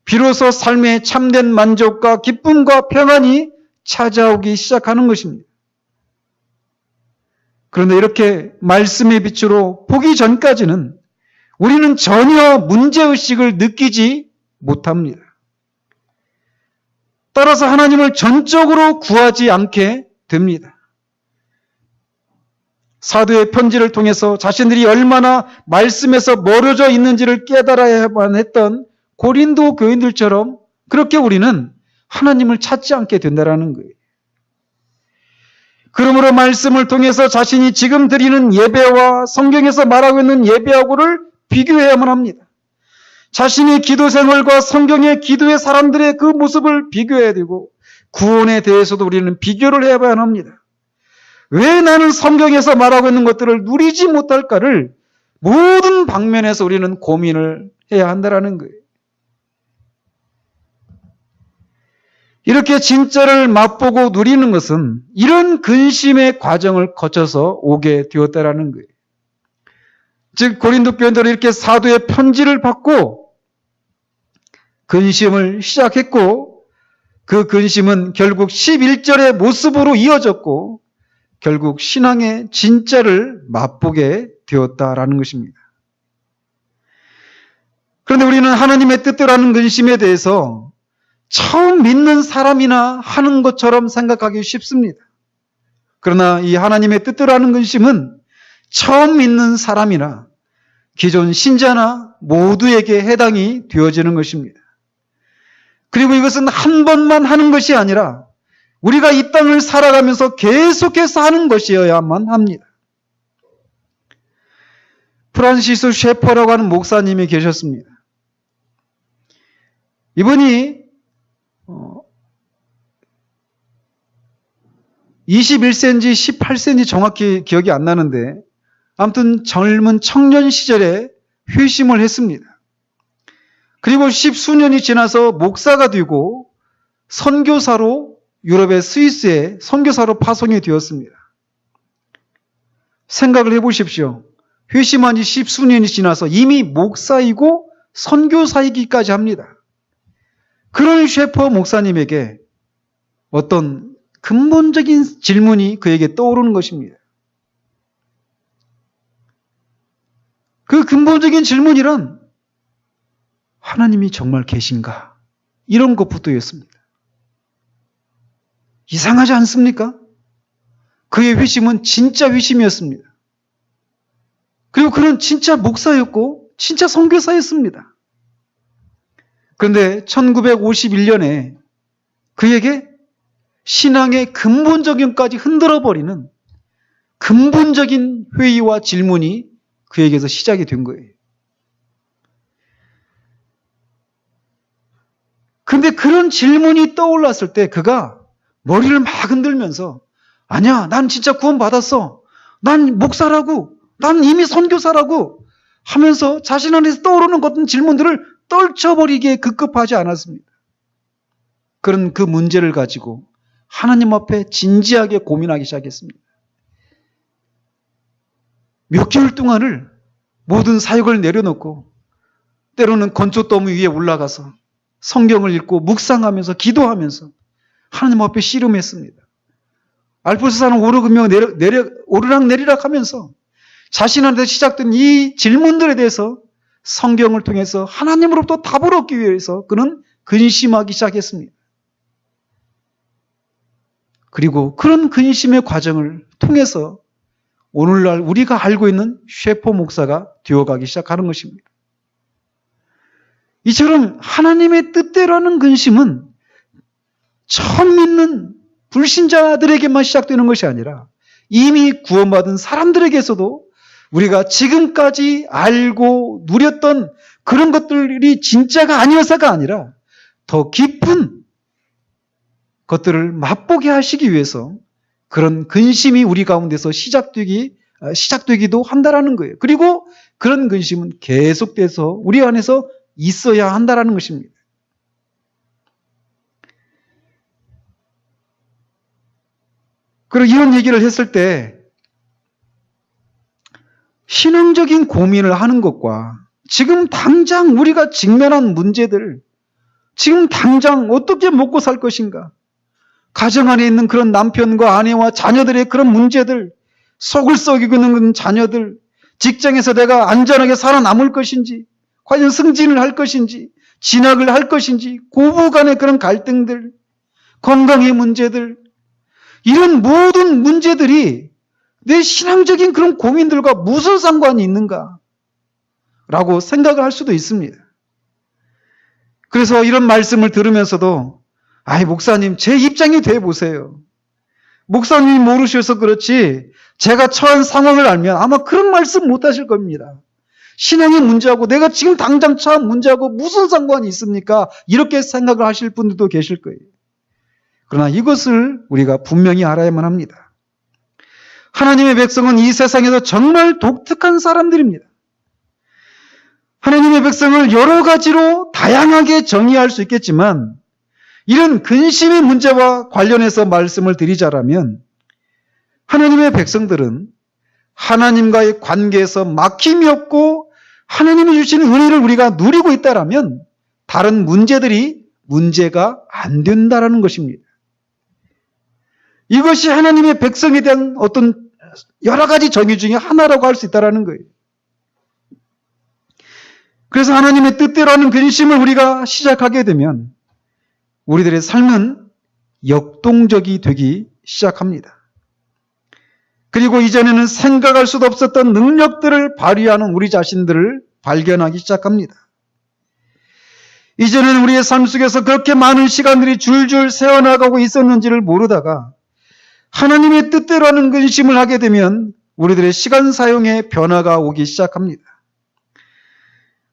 비로소 삶의 참된 만족과 기쁨과 평안이 찾아오기 시작하는 것입니다. 그런데 이렇게 말씀의 빛으로 보기 전까지는 우리는 전혀 문제의식을 느끼지 못합니다. 따라서 하나님을 전적으로 구하지 않게 됩니다. 사도의 편지를 통해서 자신들이 얼마나 말씀에서 멀어져 있는지를 깨달아야만 했던 고린도 교인들처럼 그렇게 우리는 하나님을 찾지 않게 된다는 거예요. 그러므로 말씀을 통해서 자신이 지금 드리는 예배와 성경에서 말하고 있는 예배하고를 비교해야만 합니다. 자신의 기도 생활과 성경의 기도의 사람들의 그 모습을 비교해야 되고 구원에 대해서도 우리는 비교를 해봐야 합니다. 왜 나는 성경에서 말하고 있는 것들을 누리지 못할까를 모든 방면에서 우리는 고민을 해야 한다는 거예요. 이렇게 진짜를 맛보고 누리는 것은 이런 근심의 과정을 거쳐서 오게 되었다라는 거예요. 즉 고린도 교인들은 이렇게 사도의 편지를 받고 근심을 시작했고 그 근심은 결국 11절의 모습으로 이어졌고 결국 신앙의 진짜를 맛보게 되었다라는 것입니다. 그런데 우리는 하나님의 뜻대로라는 근심에 대해서 처음 믿는 사람이나 하는 것처럼 생각하기 쉽습니다. 그러나 이 하나님의 뜻대로라는 근심은 처음 믿는 사람이나 기존 신자나 모두에게 해당이 되어지는 것입니다. 그리고 이것은 한 번만 하는 것이 아니라 우리가 이 땅을 살아가면서 계속해서 하는 것이어야만 합니다. 프란시스 셰퍼라고 하는 목사님이 계셨습니다. 이분이 21세인지 18세인지 정확히 기억이 안 나는데 아무튼 젊은 청년 시절에 회심을 했습니다. 그리고 10수년이 지나서 목사가 되고 선교사로 유럽의 스위스에 선교사로 파송이 되었습니다. 생각을 해보십시오. 회심한 지 10수년이 지나서 이미 목사이고 선교사이기까지 합니다. 그런 셰퍼 목사님에게 어떤 근본적인 질문이 그에게 떠오르는 것입니다. 그 근본적인 질문이란 하나님이 정말 계신가? 이런 것부터였습니다. 이상하지 않습니까? 그의 회심은 진짜 회심이었습니다. 그리고 그는 진짜 목사였고 진짜 선교사였습니다. 그런데 1951년에 그에게 신앙의 근본적인까지 흔들어버리는 근본적인 회의와 질문이 그에게서 시작이 된 거예요. 그런데 그런 질문이 떠올랐을 때 그가 머리를 막 흔들면서 아니야, 난 진짜 구원받았어. 난 목사라고. 난 이미 선교사라고 하면서 자신 안에서 떠오르는 어떤 질문들을 떨쳐버리기에 급급하지 않았습니다. 그런 그 문제를 가지고 하나님 앞에 진지하게 고민하기 시작했습니다. 몇 개월 동안을 모든 사역을 내려놓고 때로는 건초더미 위에 올라가서 성경을 읽고 묵상하면서 기도하면서 하나님 앞에 씨름했습니다. 알프스산을 오르며 오르락내리락 하면서 자신한테 시작된 이 질문들에 대해서 성경을 통해서 하나님으로부터 답을 얻기 위해서 그는 근심하기 시작했습니다. 그리고 그런 근심의 과정을 통해서 오늘날 우리가 알고 있는 셰퍼 목사가 되어가기 시작하는 것입니다. 이처럼 하나님의 뜻대로 하는 근심은 처음 믿는 불신자들에게만 시작되는 것이 아니라 이미 구원받은 사람들에게서도 우리가 지금까지 알고 누렸던 그런 것들이 진짜가 아니어서가 아니라 더 깊은 것들을 맛보게 하시기 위해서 그런 근심이 우리 가운데서 시작되기도 한다라는 거예요. 그리고 그런 근심은 계속돼서 우리 안에서 있어야 한다라는 것입니다. 그리고 이런 얘기를 했을 때 신앙적인 고민을 하는 것과 지금 당장 우리가 직면한 문제들, 지금 당장 어떻게 먹고 살 것인가, 가정 안에 있는 그런 남편과 아내와 자녀들의 그런 문제들, 속을 썩이고 있는 자녀들, 직장에서 내가 안전하게 살아남을 것인지, 과연 승진을 할 것인지, 진학을 할 것인지, 고부 간의 그런 갈등들, 건강의 문제들, 이런 모든 문제들이 내 신앙적인 그런 고민들과 무슨 상관이 있는가? 라고 생각을 할 수도 있습니다. 그래서 이런 말씀을 들으면서도 아이 목사님 제 입장이 돼 보세요. 목사님이 모르셔서 그렇지 제가 처한 상황을 알면 아마 그런 말씀 못 하실 겁니다. 신앙의 문제하고 내가 지금 당장 처한 문제하고 무슨 상관이 있습니까? 이렇게 생각을 하실 분들도 계실 거예요. 그러나 이것을 우리가 분명히 알아야만 합니다. 하나님의 백성은 이 세상에서 정말 독특한 사람들입니다. 하나님의 백성을 여러 가지로 다양하게 정의할 수 있겠지만 이런 근심의 문제와 관련해서 말씀을 드리자라면 하나님의 백성들은 하나님과의 관계에서 막힘이 없고 하나님이 주시는 은혜를 우리가 누리고 있다라면 다른 문제들이 문제가 안 된다라는 것입니다. 이것이 하나님의 백성에 대한 어떤 여러 가지 정의 중에 하나라고 할 수 있다라는 거예요. 그래서 하나님의 뜻대로 하는 근심을 우리가 시작하게 되면 우리들의 삶은 역동적이 되기 시작합니다. 그리고 이전에는 생각할 수도 없었던 능력들을 발휘하는 우리 자신들을 발견하기 시작합니다. 이전에는 우리의 삶 속에서 그렇게 많은 시간들이 줄줄 새어나가고 있었는지를 모르다가 하나님의 뜻대로 하는 근심을 하게 되면 우리들의 시간 사용에 변화가 오기 시작합니다.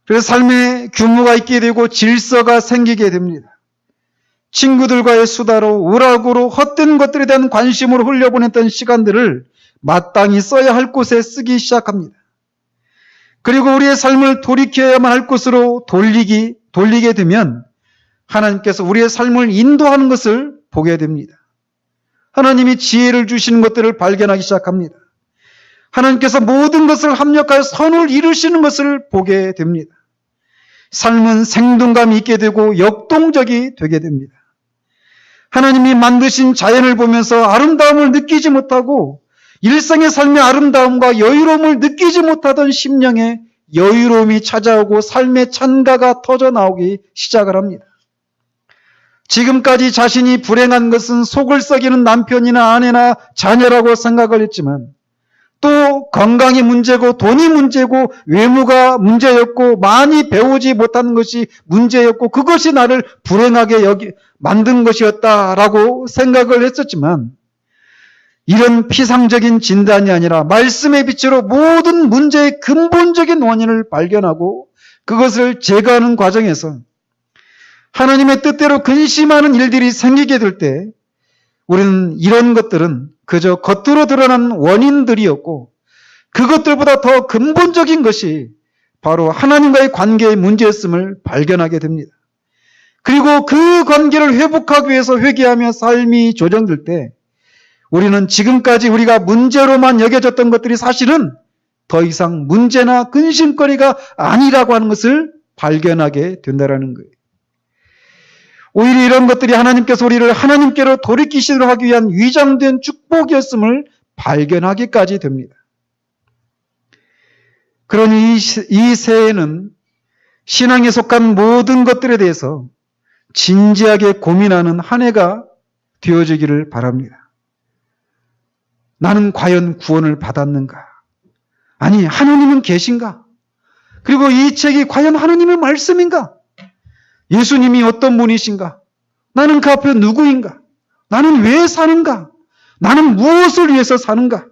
그래서 삶에 규모가 있게 되고 질서가 생기게 됩니다. 친구들과의 수다로 오락으로 헛된 것들에 대한 관심으로 흘려보냈던 시간들을 마땅히 써야 할 곳에 쓰기 시작합니다. 그리고 우리의 삶을 돌이켜야만 할 곳으로 돌리게 되면 하나님께서 우리의 삶을 인도하는 것을 보게 됩니다. 하나님이 지혜를 주시는 것들을 발견하기 시작합니다. 하나님께서 모든 것을 합력하여 선을 이루시는 것을 보게 됩니다. 삶은 생동감이 있게 되고 역동적이 되게 됩니다. 하나님이 만드신 자연을 보면서 아름다움을 느끼지 못하고 일상의 삶의 아름다움과 여유로움을 느끼지 못하던 심령에 여유로움이 찾아오고 삶의 찬가가 터져 나오기 시작을 합니다. 지금까지 자신이 불행한 것은 속을 썩이는 남편이나 아내나 자녀라고 생각을 했지만 또 건강이 문제고 돈이 문제고 외모가 문제였고 많이 배우지 못하는 것이 문제였고 그것이 나를 불행하게 만든 것이었다라고 생각을 했었지만 이런 피상적인 진단이 아니라 말씀의 빛으로 모든 문제의 근본적인 원인을 발견하고 그것을 제거하는 과정에서 하나님의 뜻대로 근심하는 일들이 생기게 될 때 우리는 이런 것들은 그저 겉으로 드러난 원인들이었고 그것들보다 더 근본적인 것이 바로 하나님과의 관계의 문제였음을 발견하게 됩니다. 그리고 그 관계를 회복하기 위해서 회개하며 삶이 조정될 때 우리는 지금까지 우리가 문제로만 여겨졌던 것들이 사실은 더 이상 문제나 근심거리가 아니라고 하는 것을 발견하게 된다는 거예요. 오히려 이런 것들이 하나님께서 우리를 하나님께로 돌이키시도록 하기 위한 위장된 축복이었음을 발견하기까지 됩니다. 그러니 이 새해에는 신앙에 속한 모든 것들에 대해서 진지하게 고민하는 한 해가 되어지기를 바랍니다. 나는 과연 구원을 받았는가? 아니, 하나님은 계신가? 그리고 이 책이 과연 하나님의 말씀인가? 예수님이 어떤 분이신가? 나는 그 앞에 누구인가? 나는 왜 사는가? 나는 무엇을 위해서 사는가?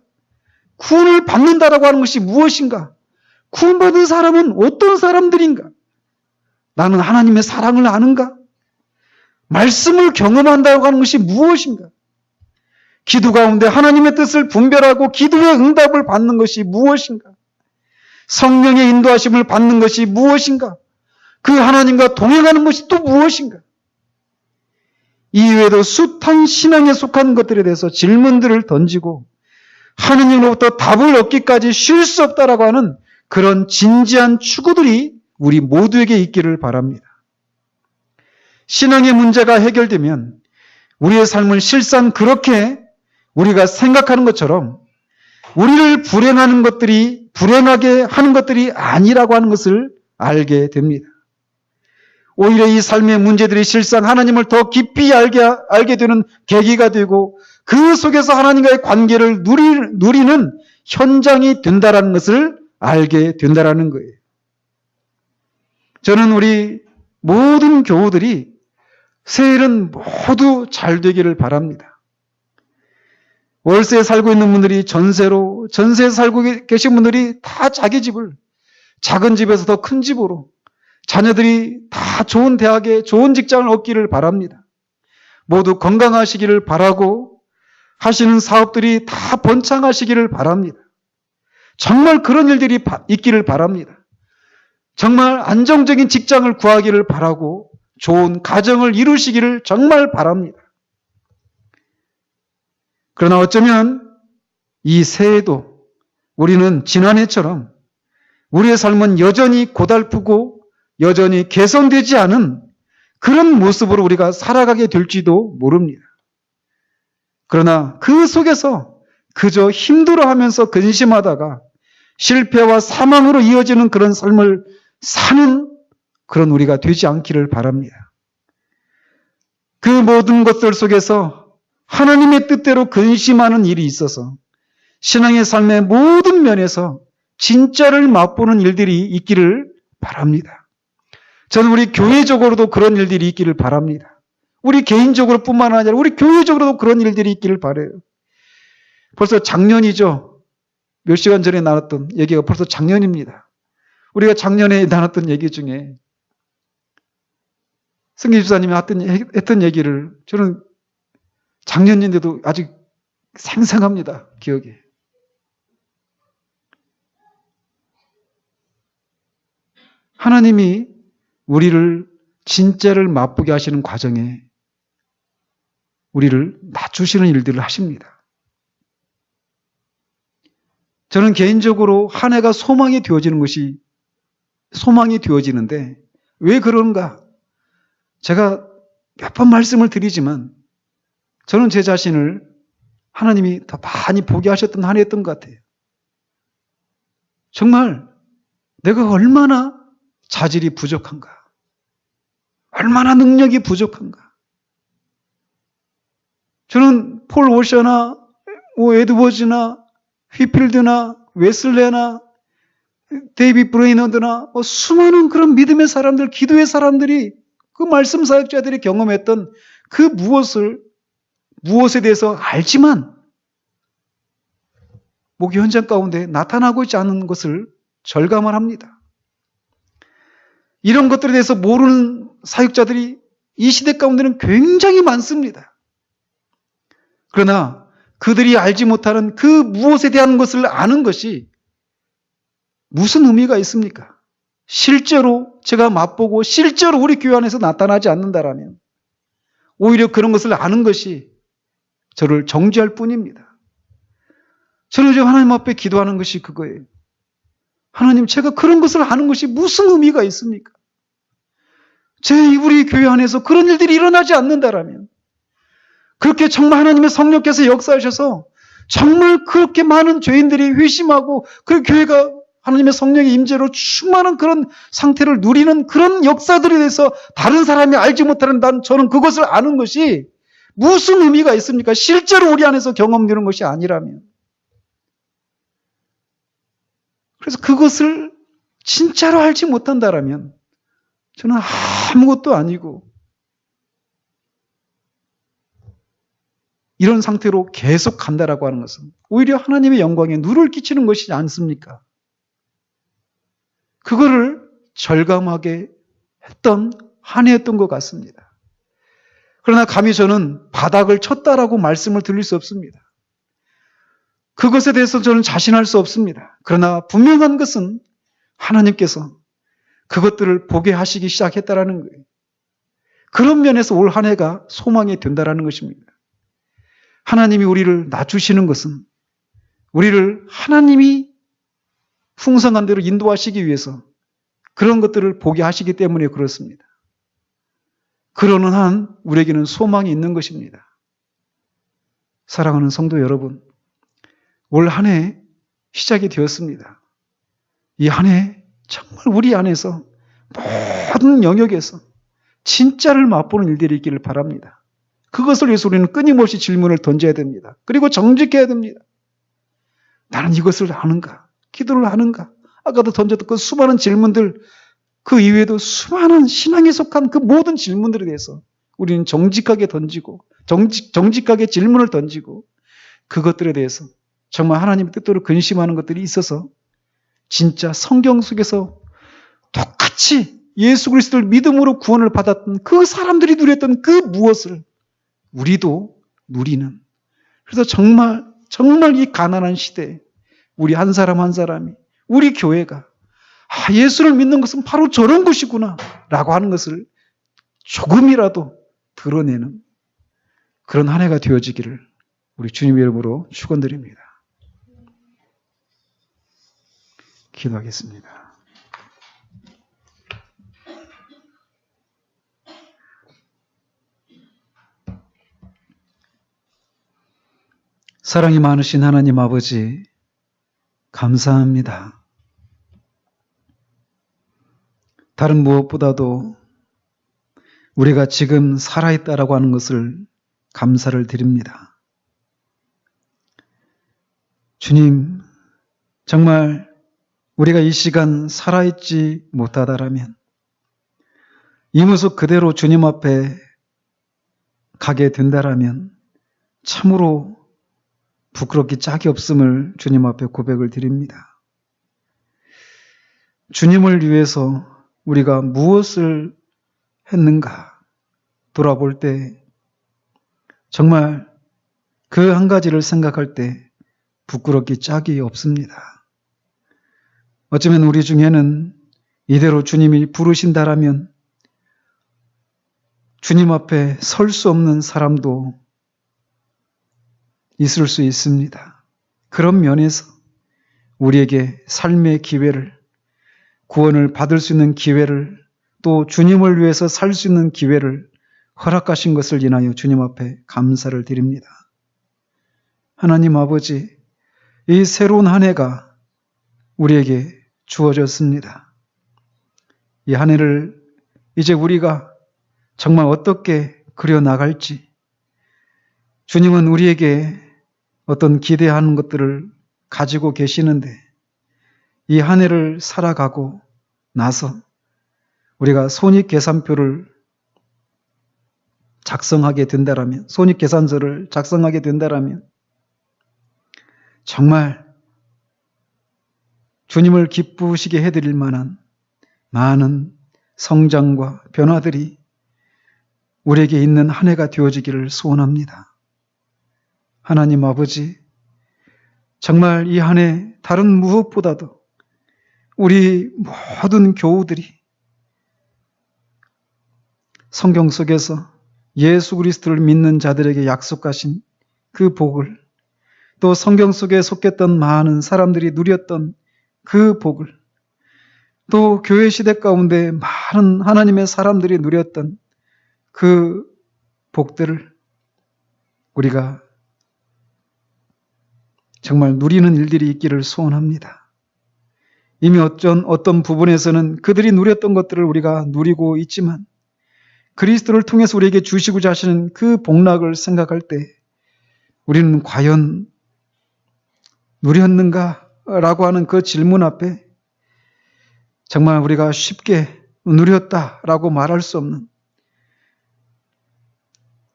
구원을 받는다라고 하는 것이 무엇인가? 구원받은 사람은 어떤 사람들인가? 나는 하나님의 사랑을 아는가? 말씀을 경험한다고 하는 것이 무엇인가? 기도 가운데 하나님의 뜻을 분별하고 기도의 응답을 받는 것이 무엇인가? 성령의 인도하심을 받는 것이 무엇인가? 그 하나님과 동행하는 것이 또 무엇인가? 이외에도 숱한 신앙에 속한 것들에 대해서 질문들을 던지고 하느님으로부터 답을 얻기까지 쉴 수 없다라고 하는 그런 진지한 추구들이 우리 모두에게 있기를 바랍니다. 신앙의 문제가 해결되면 우리의 삶은 실상 그렇게 우리가 생각하는 것처럼 우리를 불행하게 하는 것들이 아니라고 하는 것을 알게 됩니다. 오히려 이 삶의 문제들이 실상 하나님을 더 깊이 알게 되는 계기가 되고 그 속에서 하나님과의 관계를 누리는 현장이 된다라는 것을 알게 된다라는 거예요. 저는 우리 모든 교우들이 새해는 모두 잘 되기를 바랍니다. 월세에 살고 있는 분들이 전세에 살고 계신 분들이 다 자기 집을 작은 집에서 더 큰 집으로 자녀들이 다 좋은 대학에 좋은 직장을 얻기를 바랍니다. 모두 건강하시기를 바라고 하시는 사업들이 다 번창하시기를 바랍니다. 정말 그런 일들이 있기를 바랍니다. 정말 안정적인 직장을 구하기를 바라고 좋은 가정을 이루시기를 정말 바랍니다. 그러나 어쩌면 이 새해도 우리는 지난해처럼 우리의 삶은 여전히 고달프고 여전히 개선되지 않은 그런 모습으로 우리가 살아가게 될지도 모릅니다. 그러나 그 속에서 그저 힘들어하면서 근심하다가 실패와 사망으로 이어지는 그런 삶을 사는 그런 우리가 되지 않기를 바랍니다. 그 모든 것들 속에서 하나님의 뜻대로 근심하는 일이 있어서 신앙의 삶의 모든 면에서 진짜를 맛보는 일들이 있기를 바랍니다. 저는 우리 교회적으로도 그런 일들이 있기를 바랍니다. 우리 개인적으로 뿐만 아니라 우리 교회적으로도 그런 일들이 있기를 바라요. 벌써 작년이죠. 몇 시간 전에 나눴던 얘기가 벌써 작년입니다. 우리가 작년에 나눴던 얘기 중에 승기 집사님이 했던 얘기를 저는 작년인데도 아직 생생합니다. 기억에. 하나님이 우리를 진짜를 맛보게 하시는 과정에 우리를 낮추시는 일들을 하십니다. 저는 개인적으로 한 해가 소망이 되어지는데 왜 그런가? 제가 몇 번 말씀을 드리지만 저는 제 자신을 하나님이 더 많이 보게 하셨던 한 해였던 것 같아요. 정말 내가 얼마나 자질이 부족한가? 얼마나 능력이 부족한가? 저는 폴 워셔나 에드워즈나 휘필드나 웨슬레나 데이비드 브레이너드나 수많은 그런 믿음의 사람들, 기도의 사람들이 그 말씀 사역자들이 경험했던 그 무엇에 대해서 알지만 목이 현장 가운데 나타나고 있지 않은 것을 절감을 합니다. 이런 것들에 대해서 모르는 사역자들이 이 시대 가운데는 굉장히 많습니다. 그러나 그들이 알지 못하는 그 무엇에 대한 것을 아는 것이 무슨 의미가 있습니까? 실제로 제가 맛보고 실제로 우리 교회 안에서 나타나지 않는다라면 오히려 그런 것을 아는 것이 저를 정죄할 뿐입니다. 저는 요즘 하나님 앞에 기도하는 것이 그거예요. 하나님, 제가 그런 것을 아는 것이 무슨 의미가 있습니까? 우리 교회 안에서 그런 일들이 일어나지 않는다라면 그렇게 정말 하나님의 성령께서 역사하셔서 정말 그렇게 많은 죄인들이 회심하고 그 교회가 하나님의 성령의 임재로 충만한 그런 상태를 누리는 그런 역사들에 대해서 다른 사람이 알지 못하는 저는 그것을 아는 것이 무슨 의미가 있습니까? 실제로 우리 안에서 경험되는 것이 아니라면. 그래서 그것을 진짜로 알지 못한다라면 저는 아무것도 아니고 이런 상태로 계속 간다라고 하는 것은 오히려 하나님의 영광에 누를 끼치는 것이지 않습니까? 그거를 절감하게 했던 한 해였던 것 같습니다. 그러나 감히 저는 바닥을 쳤다라고 말씀을 드릴 수 없습니다. 그것에 대해서 저는 자신할 수 없습니다. 그러나 분명한 것은 하나님께서 그것들을 보게 하시기 시작했다라는 거예요. 그런 면에서 올 한 해가 소망이 된다라는 것입니다. 하나님이 우리를 낮추시는 것은 우리를 하나님이 풍성한 대로 인도하시기 위해서 그런 것들을 보게 하시기 때문에 그렇습니다. 그러는 한 우리에게는 소망이 있는 것입니다. 사랑하는 성도 여러분, 올 한 해 시작이 되었습니다. 이 한 해 정말 우리 안에서 모든 영역에서 진짜를 맛보는 일들이 있기를 바랍니다. 그것을 위해서 우리는 끊임없이 질문을 던져야 됩니다. 그리고 정직해야 됩니다. 나는 이것을 아는가? 기도를 하는가? 아까도 던졌던 그 수많은 질문들, 그 이외에도 수많은 신앙에 속한 그 모든 질문들에 대해서 우리는 정직하게 던지고 정직하게 질문을 던지고 그것들에 대해서 정말 하나님의 뜻대로 근심하는 것들이 있어서 진짜 성경 속에서 똑같이 예수 그리스도를 믿음으로 구원을 받았던 그 사람들이 누렸던 그 무엇을 우리도 누리는, 그래서 정말 이 가난한 시대에 우리 한 사람 한 사람이, 우리 교회가 예수를 믿는 것은 바로 저런 것이구나 라고 하는 것을 조금이라도 드러내는 그런 한 해가 되어지기를 우리 주님의 이름으로 축원드립니다. 기도하겠습니다. 사랑이 많으신 하나님 아버지, 감사합니다. 다른 무엇보다도 우리가 지금 살아있다라고 하는 것을 감사를 드립니다. 주님, 정말 우리가 이 시간 살아있지 못하다라면 이 모습 그대로 주님 앞에 가게 된다라면 참으로 부끄럽기 짝이 없음을 주님 앞에 고백을 드립니다. 주님을 위해서 우리가 무엇을 했는가 돌아볼 때 정말 그 한 가지를 생각할 때 부끄럽기 짝이 없습니다. 어쩌면 우리 중에는 이대로 주님이 부르신다라면 주님 앞에 설 수 없는 사람도 있을 수 있습니다. 그런 면에서 우리에게 삶의 기회를, 구원을 받을 수 있는 기회를, 또 주님을 위해서 살 수 있는 기회를 허락하신 것을 인하여 주님 앞에 감사를 드립니다. 하나님 아버지, 이 새로운 한 해가 우리에게 주어졌습니다. 이 한 해를 이제 우리가 정말 어떻게 그려나갈지, 주님은 우리에게 어떤 기대하는 것들을 가지고 계시는데 이 한 해를 살아가고 나서 우리가 손익계산표를 작성하게 된다라면, 손익계산서를 작성하게 된다라면 정말 주님을 기쁘시게 해드릴 만한 많은 성장과 변화들이 우리에게 있는 한 해가 되어지기를 소원합니다. 하나님 아버지, 정말 이 한 해 다른 무엇보다도 우리 모든 교우들이 성경 속에서 예수 그리스도를 믿는 자들에게 약속하신 그 복을, 또 성경 속에 속했던 많은 사람들이 누렸던 그 복을, 또 교회 시대 가운데 많은 하나님의 사람들이 누렸던 그 복들을 우리가 정말 누리는 일들이 있기를 소원합니다. 이미 어떤 부분에서는 그들이 누렸던 것들을 우리가 누리고 있지만 그리스도를 통해서 우리에게 주시고자 하시는 그 복락을 생각할 때 우리는 과연 누렸는가? 라고 하는 그 질문 앞에 정말 우리가 쉽게 누렸다라고 말할 수 없는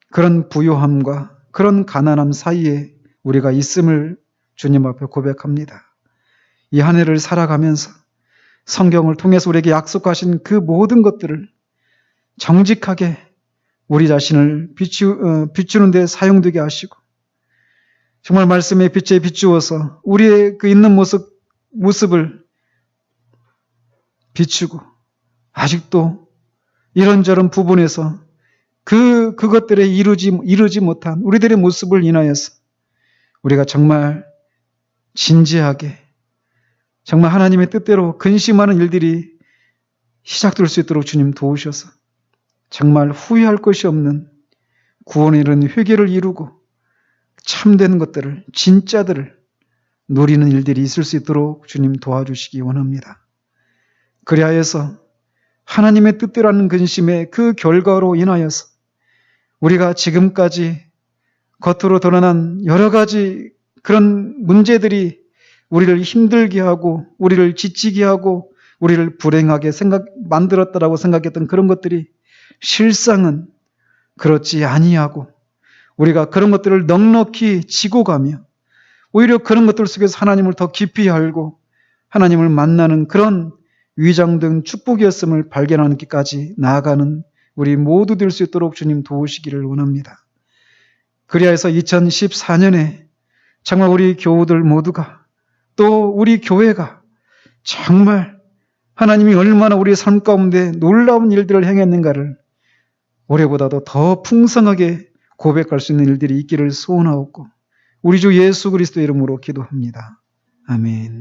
그런 부요함과 그런 가난함 사이에 우리가 있음을 주님 앞에 고백합니다. 이 한 해를 살아가면서 성경을 통해서 우리에게 약속하신 그 모든 것들을 정직하게 우리 자신을 비추는 데 사용되게 하시고 정말 말씀의 빛에 비추어서 우리의 그 있는 모습을 비추고 아직도 이런저런 부분에서 그것들에 이루지 못한 우리들의 모습을 인하여서 우리가 정말 진지하게 정말 하나님의 뜻대로 근심하는 일들이 시작될 수 있도록 주님 도우셔서 정말 후회할 것이 없는 구원에 이르는 회개를 이루고 참된 것들을, 진짜들을 누리는 일들이 있을 수 있도록 주님 도와주시기 원합니다. 그리하여서 하나님의 뜻대로라는 근심의 그 결과로 인하여서 우리가 지금까지 겉으로 드러난 여러 가지 그런 문제들이 우리를 힘들게 하고 우리를 지치게 하고 우리를 불행하게 만들었다라고 생각했던 그런 것들이 실상은 그렇지 아니하고 우리가 그런 것들을 넉넉히 지고 가며 오히려 그런 것들 속에서 하나님을 더 깊이 알고 하나님을 만나는 그런 위장된 축복이었음을 발견하는 길까지 나아가는 우리 모두 될 수 있도록 주님 도우시기를 원합니다. 그리하여서 2014년에 정말 우리 교우들 모두가 또 우리 교회가 정말 하나님이 얼마나 우리의 삶 가운데 놀라운 일들을 행했는가를 올해보다도 더 풍성하게 고백할 수 있는 일들이 있기를 소원하옵고 우리 주 예수 그리스도 이름으로 기도합니다. 아멘.